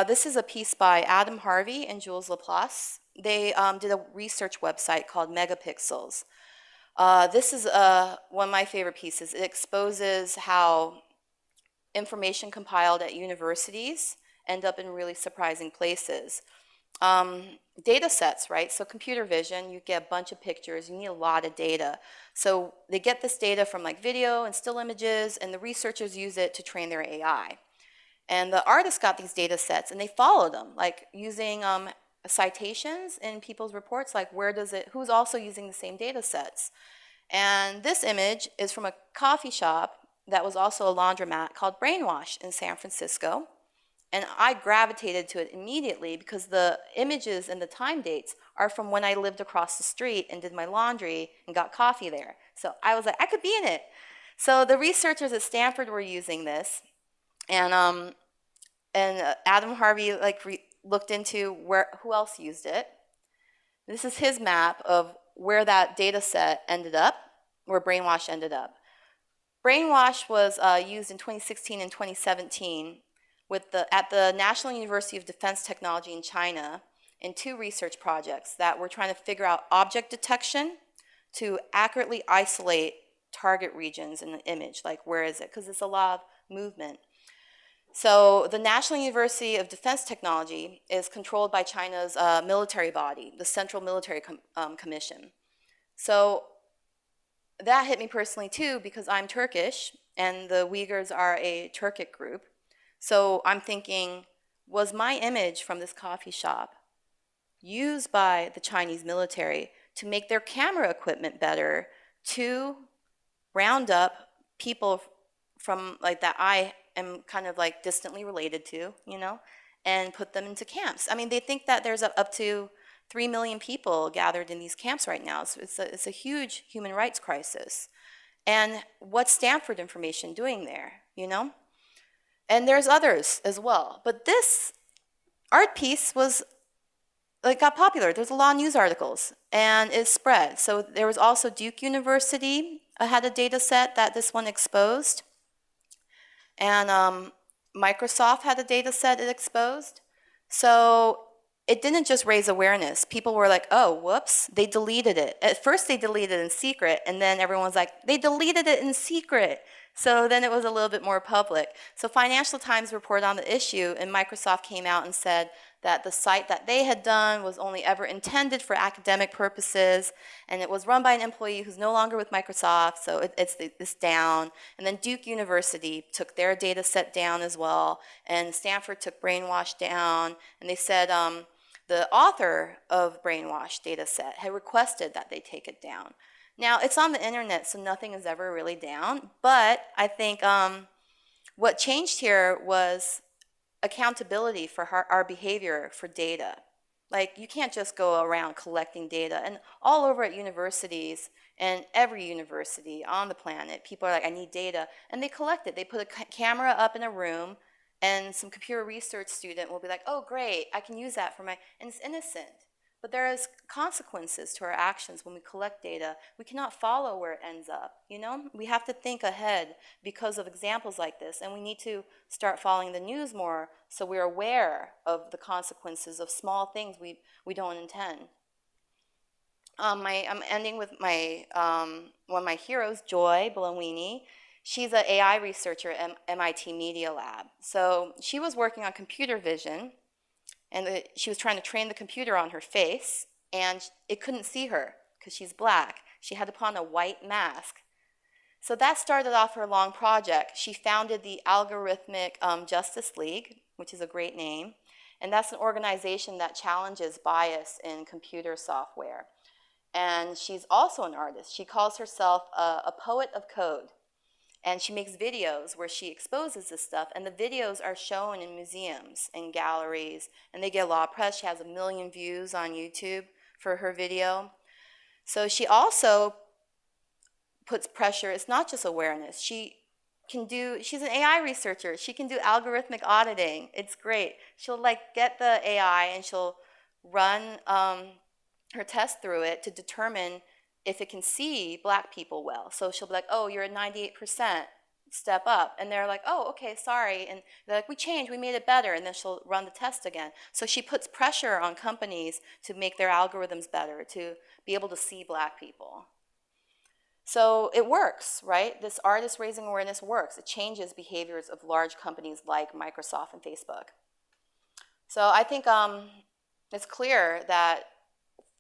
This is a piece by Adam Harvey and Jules Laplace. They did a research website called Megapixels. This is one of my favorite pieces. It exposes how information compiled at universities end up in really surprising places. Data sets, right? So computer vision, you get a bunch of pictures, you need a lot of data. So they get this data from like video and still images, and the researchers use it to train their AI. And the artists got these data sets and they followed them, like using citations in people's reports, like who's also using the same data sets. And this image is from a coffee shop that was also a laundromat called Brainwash in San Francisco. And I gravitated to it immediately because the images and the time dates are from when I lived across the street and did my laundry and got coffee there. So I was like, I could be in it. So the researchers at Stanford were using this, and Adam Harvey looked into who else used it. This is his map of where that data set ended up, where Brainwash ended up. Brainwash was used in 2016 and 2017 at the National University of Defense Technology in China in 2 research projects that were trying to figure out object detection to accurately isolate target regions in the image, like where is it, because it's a lot of movement. So the National University of Defense Technology is controlled by China's military body, the Central Military Commission. So that hit me personally too, because I'm Turkish and the Uyghurs are a Turkic group. So I'm thinking, was my image from this coffee shop used by the Chinese military to make their camera equipment better, to round up people from like that I am kind of like distantly related to, and put them into camps? I mean, they think that there's up to 3 million people gathered in these camps right now. So it's a huge human rights crisis. And what's Stanford information doing there, And there's others as well. But this art piece got popular. There's a lot of news articles, and it spread. So there was also Duke University had a data set that this one exposed. And Microsoft had a data set it exposed. So it didn't just raise awareness. People were like, oh, whoops, they deleted it. At first they deleted it in secret, and then everyone's like, they deleted it in secret. So then it was a little bit more public. So Financial Times reported on the issue, and Microsoft came out and said that the site that they had done was only ever intended for academic purposes, and it was run by an employee who's no longer with Microsoft, so it's down. And then Duke University took their data set down as well, and Stanford took Brainwash down, and they said the author of Brainwash data set had requested that they take it down. Now, it's on the internet, so nothing is ever really down, but I think what changed here was accountability for our behavior for data. Like, you can't just go around collecting data. And all over at universities, and every university on the planet, people are like, I need data. And they collect it. They put a camera up in a room, and some computer research student will be like, oh, great, I can use that and it's innocent. But there is consequences to our actions when we collect data. We cannot follow where it ends up, We have to think ahead because of examples like this, and we need to start following the news more so we're aware of the consequences of small things we don't intend. I'm ending with one of my heroes, Joy Bolowini. She's an AI researcher at MIT Media Lab. So she was working on computer vision, and she was trying to train the computer on her face, and it couldn't see her because she's black. She had to put on a white mask. So that started off her long project. She founded the Algorithmic Justice League, which is a great name, and that's an organization that challenges bias in computer software. And she's also an artist. She calls herself a poet of code. And she makes videos where she exposes this stuff, and the videos are shown in museums and galleries, and they get a lot of press. She has 1 million views on YouTube for her video. So she also puts pressure. It's not just awareness. She's an AI researcher. She can do algorithmic auditing. It's great. She'll get the AI and she'll run her test through it to determine if it can see black people well. So she'll be like, oh, you're at 98%. step up, and they're like, oh, okay, sorry, and they're like, we changed, we made it better, and then she'll run the test again. So she puts pressure on companies to make their algorithms better, to be able to see black people. So it works, right? This artist raising awareness works. It changes behaviors of large companies like Microsoft and Facebook. So I think it's clear that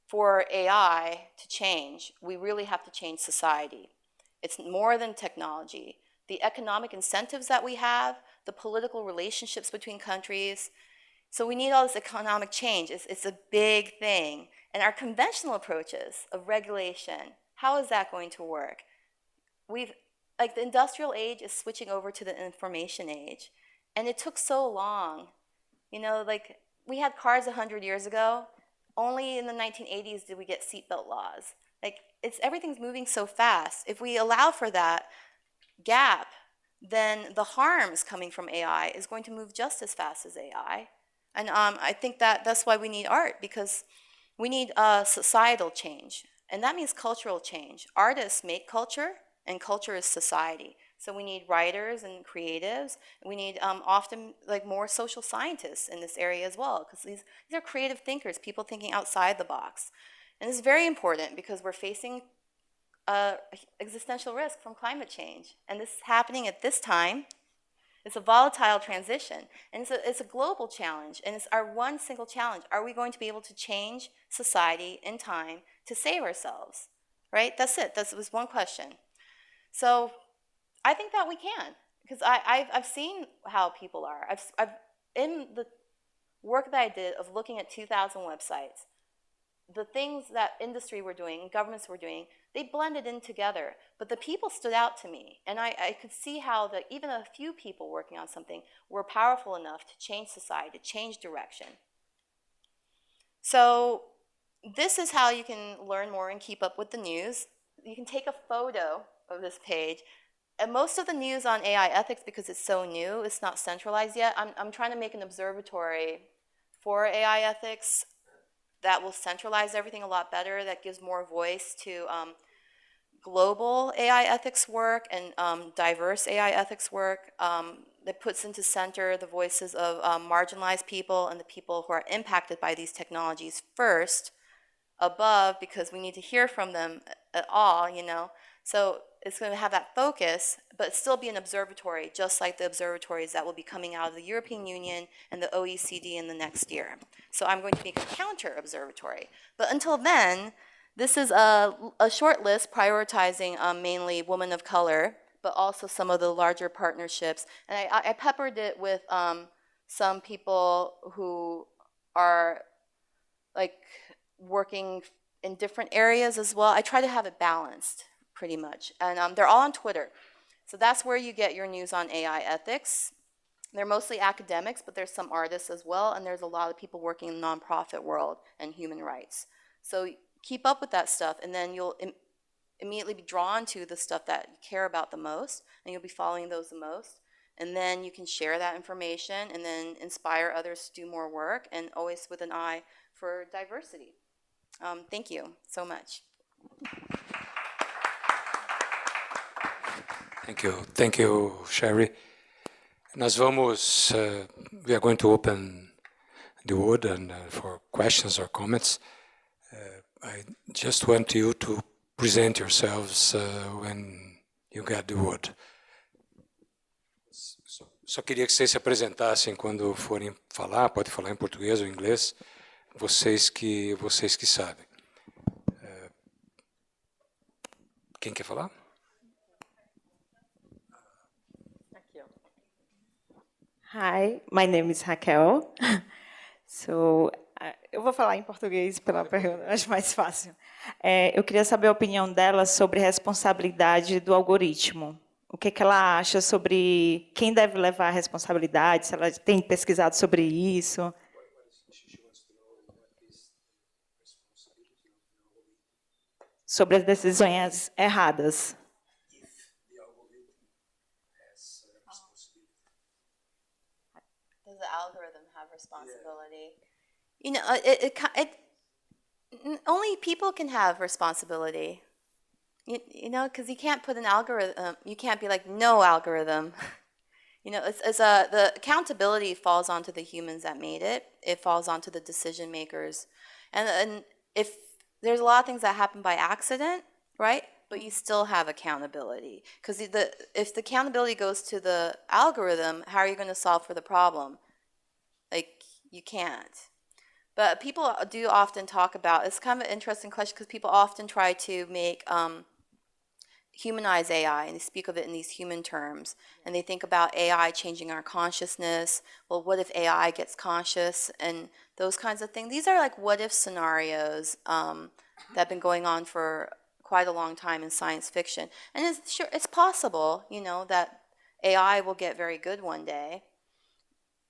for AI to change, we really have to change society. It's more than technology. The economic incentives that we have, the political relationships between countries. So we need all this economic change. It's a big thing. And our conventional approaches of regulation, how is that going to work? Like the industrial age is switching over to the information age. And it took so long. You know, like we had cars 100 years ago. Only in the 1980s did we get seatbelt laws. Like everything's moving so fast. If we allow for that gap, then the harms coming from AI is going to move just as fast as AI. And I think that's why we need art, because we need societal change. And that means cultural change. Artists make culture, and culture is society. So we need writers and creatives. We need often like more social scientists in this area as well, because these are creative thinkers, people thinking outside the box. And it's very important because we're facing existential risk from climate change. And this is happening at this time. It's a volatile transition. And it's a global challenge. And it's our one single challenge. Are we going to be able to change society in time to save ourselves? Right? That's it. That was one question. So I think that we can, because I've seen how people are. I've in the work that I did of looking at 2,000 websites, the things that industry were doing, governments were doing, they blended in together. But the people stood out to me, and I could see how even a few people working on something were powerful enough to change society, to change direction. So this is how you can learn more and keep up with the news. You can take a photo of this page. And most of the news on AI ethics, because it's so new, it's not centralized yet. I'm trying to make an observatory for AI ethics that will centralize everything a lot better, that gives more voice to global AI ethics work and diverse AI ethics work, that puts into center the voices of marginalized people and the people who are impacted by these technologies first, above, because we need to hear from them at all, you know. So it's going to have that focus, but still be an observatory, just like the observatories that will be coming out of the European Union and the OECD in the next year. So I'm going to make a counter observatory. But until then, this is a short list prioritizing mainly women of color, but also some of the larger partnerships. And I peppered it with some people who are like working in different areas as well. I try to have it balanced, pretty much. And they're all on Twitter. So that's where you get your news on AI ethics. They're mostly academics, but there's some artists as well, and there's a lot of people working in the nonprofit world and human rights. So keep up with that stuff, and then you'll immediately be drawn to the stuff that you care about the most, and you'll be following those the most. And then you can share that information and then inspire others to do more work, and always with an eye for diversity. Thank you so much. Thank you, Sherry. Nós vamos, we are going to open the wood and for questions or comments. I just want you to present yourselves when you get the wood. Só queria que vocês se apresentassem quando forem falar, pode falar em português ou em inglês, vocês que sabem. Quem quer falar? Hi, my name is Raquel. So, eu vou falar em português pela pergunta, acho mais fácil. Eu queria saber a opinião dela sobre responsabilidade do algoritmo. O que ela acha sobre quem deve levar a responsabilidade, se ela tem pesquisado sobre isso. Sobre as decisões erradas. Does the algorithm have responsibility? You know, only people can have responsibility. You know, because you can't put an algorithm, you can't be like, no algorithm. You know, the accountability falls onto the humans that made it. It falls onto the decision makers. And if there's a lot of things that happen by accident, right? But you still have accountability. Because if the accountability goes to the algorithm, how are you going to solve for the problem? Like, you can't. But people do often talk about, it's kind of an interesting question because people often try to make humanize AI, and they speak of it in these human terms, and they think about AI changing our consciousness. Well, what if AI gets conscious, and those kinds of things. These are like what if scenarios that have been going on for quite a long time in science fiction, and it's possible, you know, that AI will get very good one day.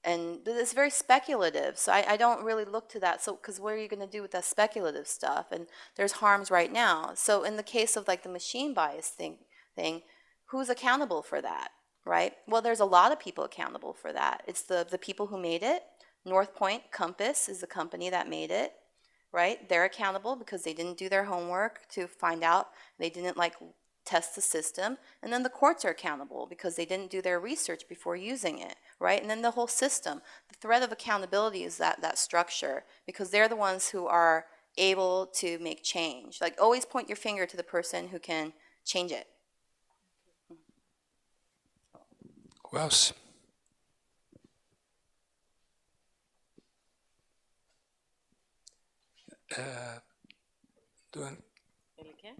And it's very speculative, so I don't really look to that. So, because what are you going to do with that speculative stuff? And there's harms right now. So, in the case of like the machine bias thing, who's accountable for that, right? Well, there's a lot of people accountable for that. It's the people who made it. North Point Compass is the company that made it, right? They're accountable because they didn't do their homework to find out. They didn't like test the system, and then the courts are accountable because they didn't do their research before using it, right? And then the whole system, the thread of accountability is that structure, because they're the ones who are able to make change. Like, always point your finger to the person who can change it. Who else? Ele quer?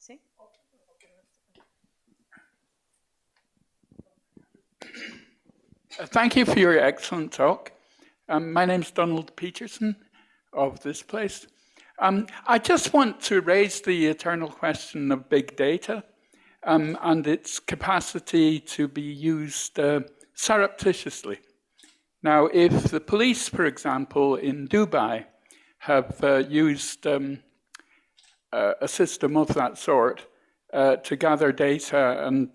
Sim? Thank you for your excellent talk. My name's Donald Peterson of this place. I just want to raise the eternal question of big data and its capacity to be used surreptitiously. Now, if the police, for example, in Dubai have used a system of that sort to gather data and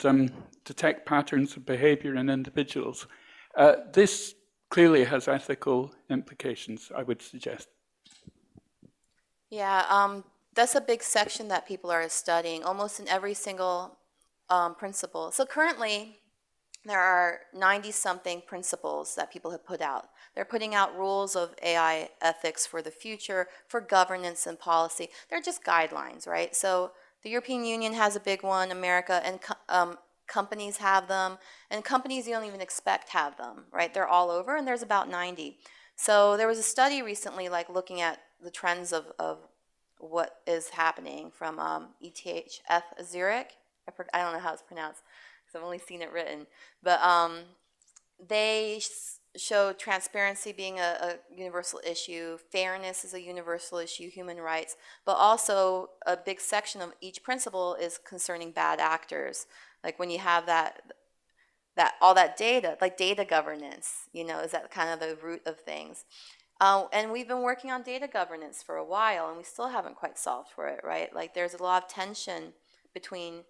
detect patterns of behavior in individuals, this clearly has ethical implications, I would suggest. Yeah, that's a big section that people are studying, almost in every single principle. So currently, there are 90-something principles that people have put out. They're putting out rules of AI ethics for the future, for governance and policy. They're just guidelines, right? So the European Union has a big one, America, and companies have them, and companies you don't even expect have them, right? They're all over, and there's about 90. So there was a study recently, like looking at the trends of what is happening from ETHF Zurich. I don't know how it's pronounced, because I've only seen it written. But they show transparency being a universal issue, fairness is a universal issue, human rights, but also a big section of each principle is concerning bad actors. Like when you have all that data, like data governance, you know, is that kind of the root of things. And we've been working on data governance for a while, and we still haven't quite solved for it, right? Like there's a lot of tension between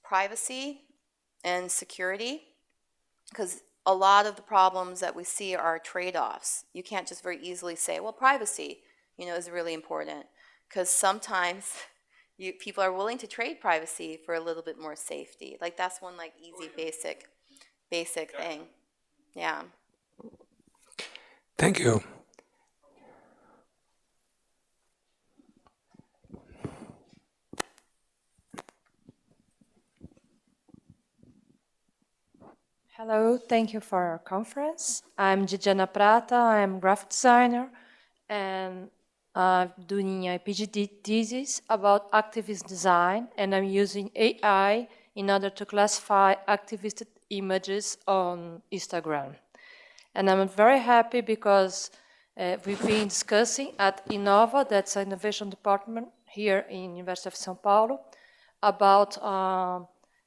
privacy and security, because a lot of the problems that we see are trade-offs. You can't just very easily say, well, privacy, you know, is really important, because sometimes people are willing to trade privacy for a little bit more safety. Like that's one like easy basic thing. Yeah. Thank you. Hello, thank you for our conference. I'm Didiana Prata, I'm a graphic designer, and I'm doing a PhD thesis about activist design, and I'm using AI in order to classify activist images on Instagram. And I'm very happy because we've been discussing at Innova, that's an innovation department here in University of São Paulo, about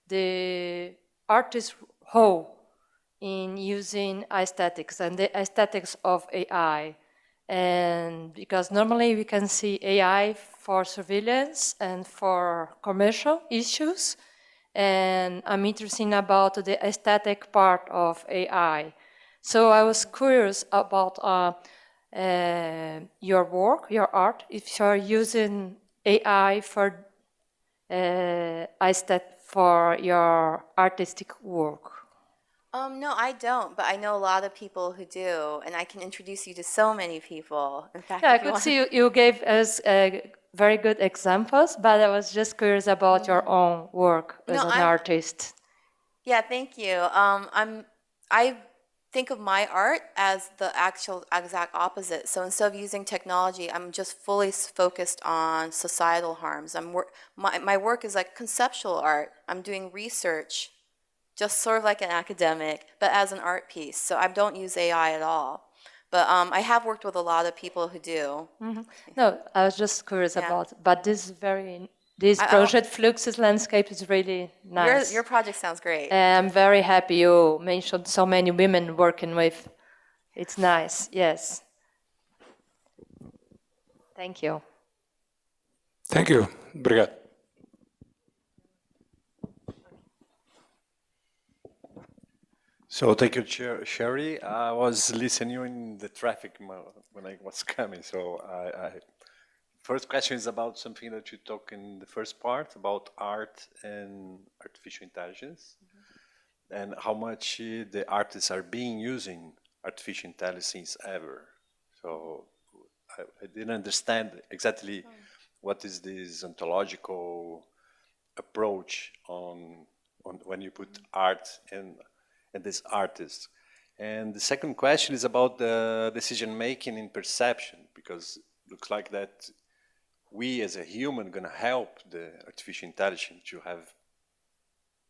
the artist's role in using aesthetics and the aesthetics of AI. And because normally we can see AI for surveillance and for commercial issues, and I'm interested about the aesthetic part of AI. So I was curious about your work, your art, if you're using AI for is that for your artistic work? No, I don't, but I know a lot of people who do, and I can introduce you to so many people. In fact, Yeah, I if you could want. see you gave us very good examples, but I was just curious about your own work as No, an artist. Yeah, thank you. I think of my art as the actual exact opposite. So instead of using technology, I'm just fully focused on societal harms. My work is like conceptual art. I'm doing research, just sort of like an academic, but as an art piece. So I don't use AI at all. But I have worked with a lot of people who do. No, I was just curious Yeah. about, but this project Fluxus landscape is really nice. Your project sounds great. I'm very happy you mentioned so many women working with. It's nice, yes. Thank you. Thank you. Obrigado. So thank you, Sherry. I was listening in the traffic when I was coming. So first question is about something that you talk in the first part about art and artificial intelligence, and how much the artists are being using artificial intelligence ever. So I didn't understand exactly what is this ontological approach on when you put art and this artist. And the second question is about the decision making in perception, because it looks like that we as a human going to help the artificial intelligence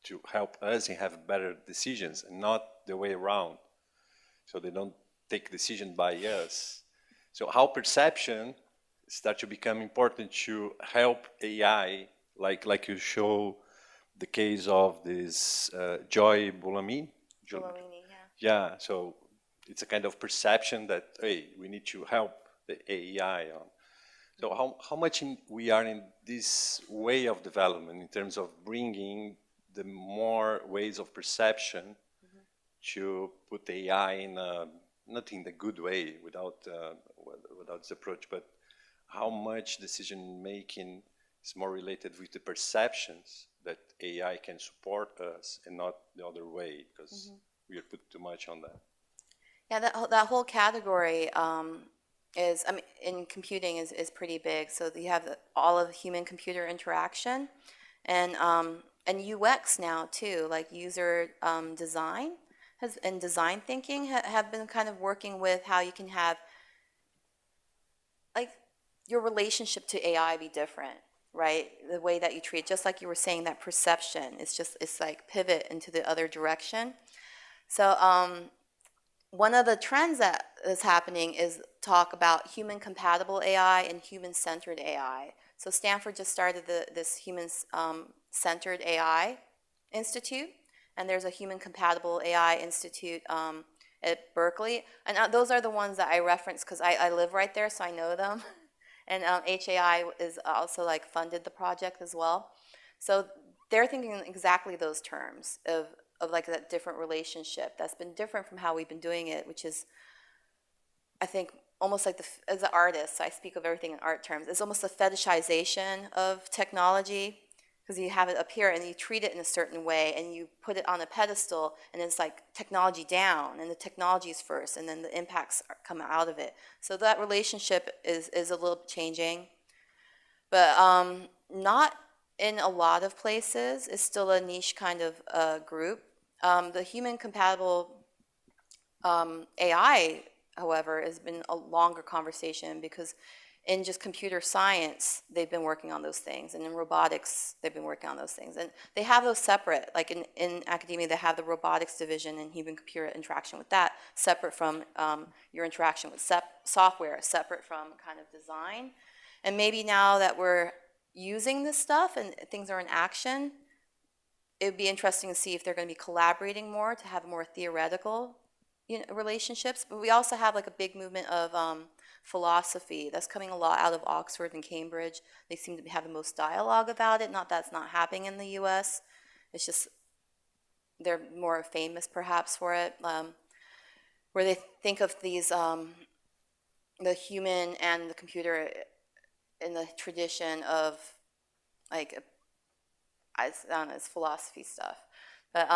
to help us and have better decisions, and not the way around. So they don't take decision by us. So how perception start to become important to help AI, like you show the case of this Joy Boulamine. Yeah, so it's a kind of perception that, hey, we need to help the AI on. So how much we are in this way of development in terms of bringing the more ways of perception to put AI in not in the good way without this approach, but how much decision making is more related with the perceptions that AI can support us and not the other way, because we are put too much on that. Yeah, that whole category is, I mean, in computing is pretty big. So you have all of human-computer interaction, and UX now too, like user design and design thinking have been kind of working with how you can have like your relationship to AI be different, right? The way that you treat it, just like you were saying, that perception, it's like pivot into the other direction. So one of the trends that is happening is talk about human-compatible AI and human-centered AI. So Stanford just started this human-centered AI Institute, and there's a human-compatible AI Institute at Berkeley. And those are the ones that I reference because I live right there, so I know them. And HAI is also like funded the project as well. So they're thinking exactly those terms of like that different relationship that's been different from how we've been doing it, which is, I think, almost like as an artist, I speak of everything in art terms, it's almost a fetishization of technology, because you have it up here and you treat it in a certain way and you put it on a pedestal and it's like technology down and the technology is first and then the impacts come out of it. So that relationship is a little changing, but not in a lot of places. It's still a niche kind of group. The human-compatible AI, however, has been a longer conversation because in just computer science, they've been working on those things. And in robotics, they've been working on those things. And they have those separate. Like in academia, they have the robotics division and human-computer interaction with that, separate from your interaction with software, separate from kind of design. And maybe now that we're using this stuff and things are in action, it would be interesting to see if they're going to be collaborating more to have more theoretical relationships. But we also have like a big movement of philosophy that's coming a lot out of Oxford and Cambridge. They seem to have the most dialogue about it. Not that it's not happening in the US. It's just they're more famous perhaps for it, where they think of these, the human and the computer in the tradition of like I don't know, it's philosophy stuff. But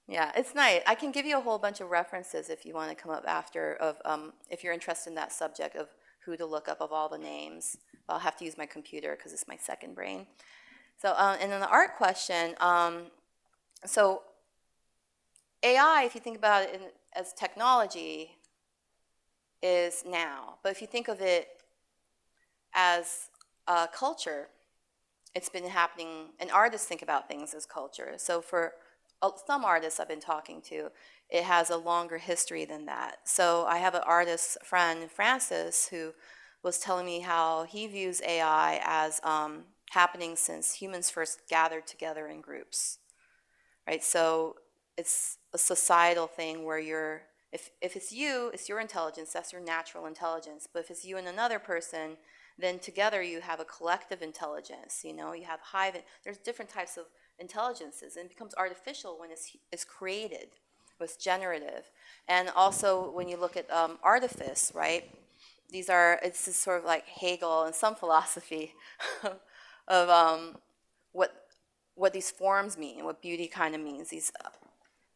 yeah, it's nice. I can give you a whole bunch of references if you want to come up after if you're interested in that subject of who to look up of all the names. But I'll have to use my computer because it's my second brain. So and then the art question. So AI, if you think about it as technology, is now. But if you think of it as culture, it's been happening, and artists think about things as culture. So for some artists I've been talking to, it has a longer history than that. So I have an artist friend, Francis, who was telling me how he views AI as happening since humans first gathered together in groups, right? So it's a societal thing where if it's you, it's your intelligence, that's your natural intelligence. But if it's you and another person, then together you have a collective intelligence, you have there's different types of intelligences, and it becomes artificial when it's created, it's generative. And also when you look at artifice, right? It's just sort of like Hegel and some philosophy of what these forms mean, what beauty kind of means,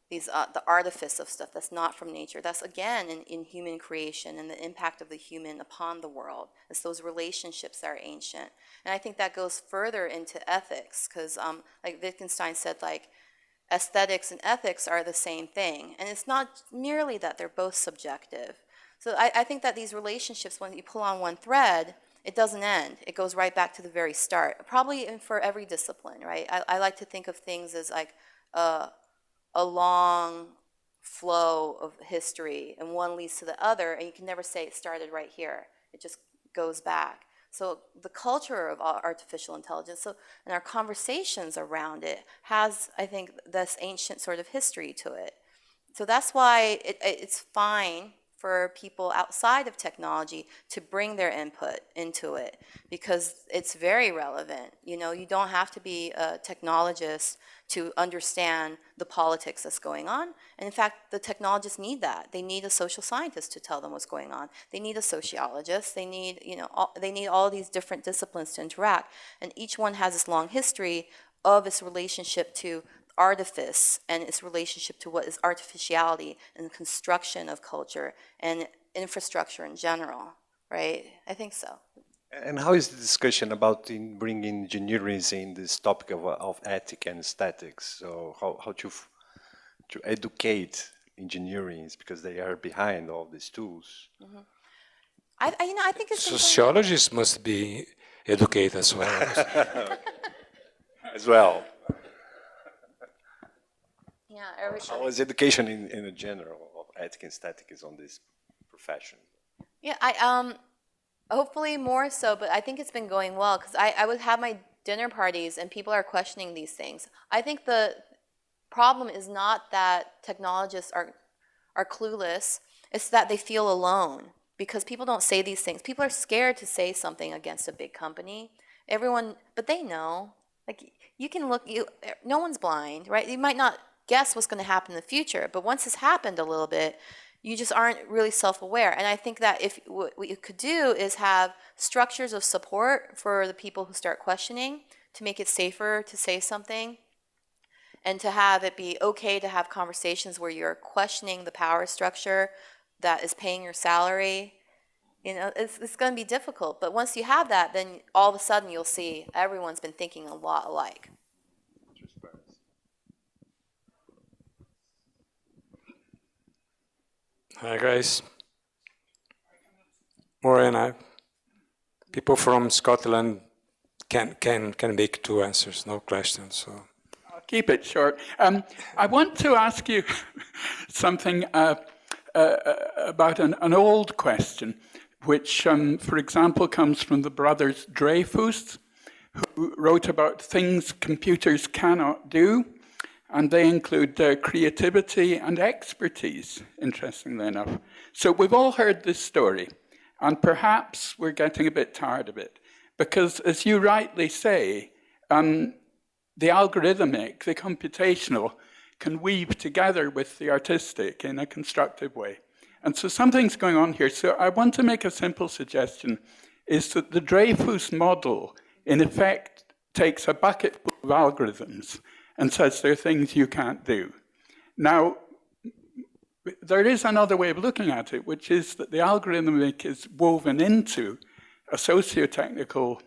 the artifice of stuff that's not from nature. That's again in human creation and the impact of the human upon the world. It's those relationships that are ancient. And I think that goes further into ethics, because like Wittgenstein said, like aesthetics and ethics are the same thing. And it's not merely that they're both subjective. So I think that these relationships, when you pull on one thread, it doesn't end. It goes right back to the very start. Probably for every discipline, right? I like to think of things as like a long flow of history, and one leads to the other, and you can never say it started right here. It just goes back. So the culture of artificial intelligence, and our conversations around it has, I think, this ancient sort of history to it. So that's why it's fine for people outside of technology to bring their input into it, because it's very relevant. You don't have to be a technologist to understand the politics that's going on. And in fact, the technologists need that. They need a social scientist to tell them what's going on. They need a sociologist. They need, they need all these different disciplines to interact. And each one has this long history of its relationship to artifice and its relationship to what is artificiality and the construction of culture and infrastructure in general, right? I think so. And how is the discussion about bringing engineering in this topic of ethics and aesthetics? So how to educate engineering, because they are behind all these tools. Mm-hmm. I think it's sociologists must be educated as well. As well. Yeah, everybody. How is education in general of ethics and aesthetics on this profession? Yeah, I hopefully more so, but I think it's been going well, because I would have my dinner parties and people are questioning these things. I think the problem is not that technologists are clueless, it's that they feel alone, because people don't say these things. People are scared to say something against a big company. But they know. Like, you can look, no one's blind, right? You might not guess what's going to happen in the future, but once it's happened a little bit, you just aren't really self-aware. And I think that what you could do is have structures of support for the people who start questioning, to make it safer to say something, and to have it be okay to have conversations where you're questioning the power structure that is paying your salary. It's going to be difficult, but once you have that, then all of a sudden you'll see everyone's been thinking a lot alike. Hi guys. Maureen, people from Scotland can make 2 answers, no questions. So I'll keep it short. I want to ask you something about an old question, which, for example, comes from the brothers Dreyfus, who wrote about things computers cannot do. And they include creativity and expertise, interestingly enough. So we've all heard this story, and perhaps we're getting a bit tired of it, because as you rightly say, the algorithmic, the computational, can weave together with the artistic in a constructive way. And so something's going on here. So I want to make a simple suggestion, is that the Dreyfus model, in effect, takes a bucket full algorithms and says there are things you can't do. Now, there is another way of looking at it, which is that the algorithmic is woven into a socio-technical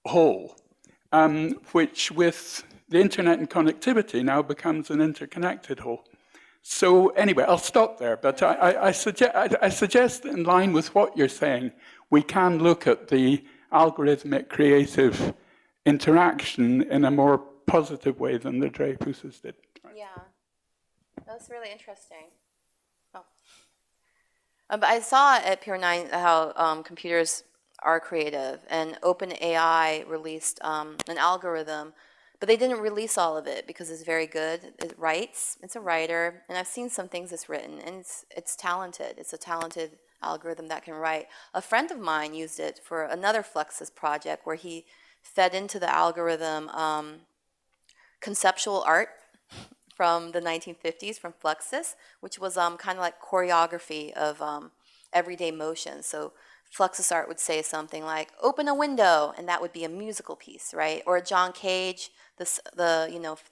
whole, which with the internet and connectivity now becomes an interconnected whole. So anyway, I'll stop there, but I suggest that in line with what you're saying, we can look at the algorithmic creative interaction in a more positive way than the Dreyfuses did. Yeah, that's really interesting. Oh. But I saw at Pier 9 how computers are creative, and OpenAI released an algorithm, but they didn't release all of it because it's very good. It writes, it's a writer, and I've seen some things it's written, and it's talented. It's a talented algorithm that can write. A friend of mine used it for another Fluxus project where he fed into the algorithm conceptual art from the 1950s from Fluxus, which was kind of like choreography of everyday motion. So Fluxus art would say something like, open a window, and that would be a musical piece, right? Or a John Cage, the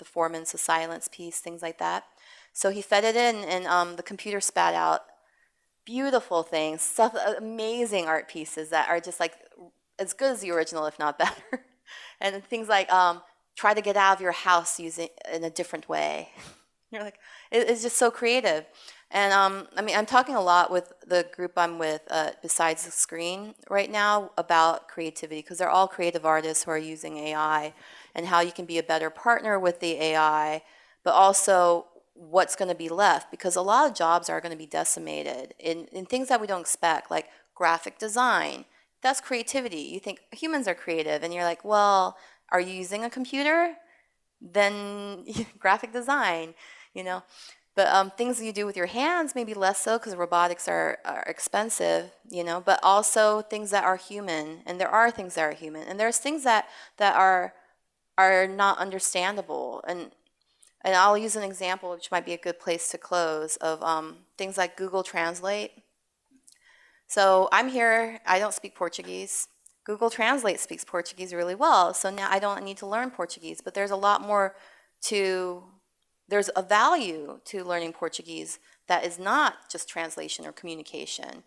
Foreman's The Silence piece, things like that. So he fed it in, and the computer spat out beautiful things, stuff, amazing art pieces that are just like as good as the original, if not better. And things like try to get out of your house using in a different way. You're like, it's just so creative. And I mean, I'm talking a lot with the group I'm with besides the screen right now about creativity, because they're all creative artists who are using AI, and how you can be a better partner with the AI, but also what's going to be left, because a lot of jobs are going to be decimated in things that we don't expect, like graphic design. That's creativity. You think humans are creative, and you're like, well, are you using a computer? Then graphic design, you know. But things you do with your hands, maybe less so, because robotics are expensive, you know, but also things that are human, and there are things that are human, and there's things that are not understandable. And I'll use an example, which might be a good place to close, of things like Google Translate. So I'm here, I don't speak Portuguese. Google Translate speaks Portuguese really well, so now I don't need to learn Portuguese, but there's a lot more there's a value to learning Portuguese that is not just translation or communication.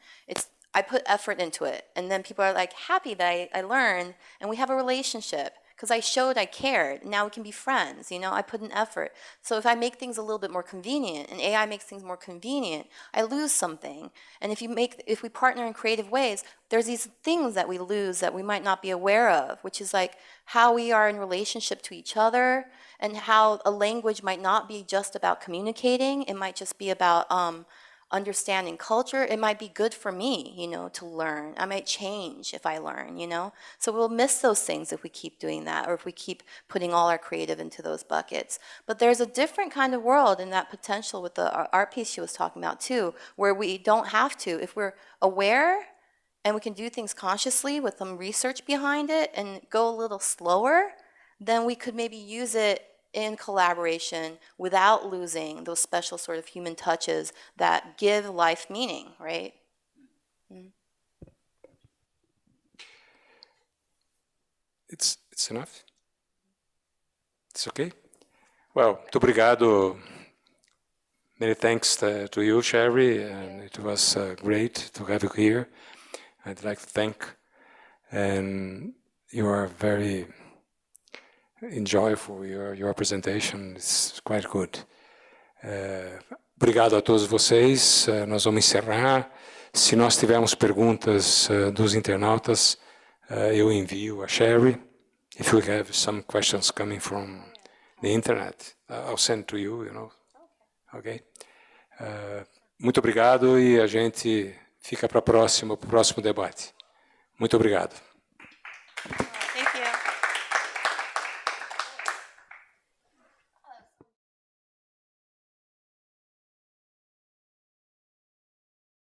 I put effort into it, and then people are like happy that I learned, and we have a relationship because I showed I cared, and now we can be friends, you know, I put an effort. So if I make things a little bit more convenient, and AI makes things more convenient, I lose something. And if we partner in creative ways, there's these things that we lose that we might not be aware of, which is like how we are in relationship to each other, and how a language might not be just about communicating, it might just be about understanding culture. It might be good for me, you know, to learn. I might change if I learn, you know. So we'll miss those things if we keep doing that, or if we keep putting all our creative into those buckets. But there's a different kind of world in that potential with the art piece she was talking about too, where we don't have to. If we're aware and we can do things consciously with some research behind it and go a little slower, then we could maybe use it in collaboration without losing those special sort of human touches that give life meaning, right? Mm. It's enough? It's okay? Well, muito obrigado. Many thanks to you, Sherry, and it was great to have you here. I'd like to thank, and you are very enjoyable, your presentation is quite good. Obrigado a todos vocês. Nós vamos encerrar. Se nós tivermos perguntas dos internautas, eu envio a Sherry. If we have some questions coming from the internet, I'll send to you, you know. Okay? Muito obrigado, e a gente fica para o próximo debate. Muito obrigado.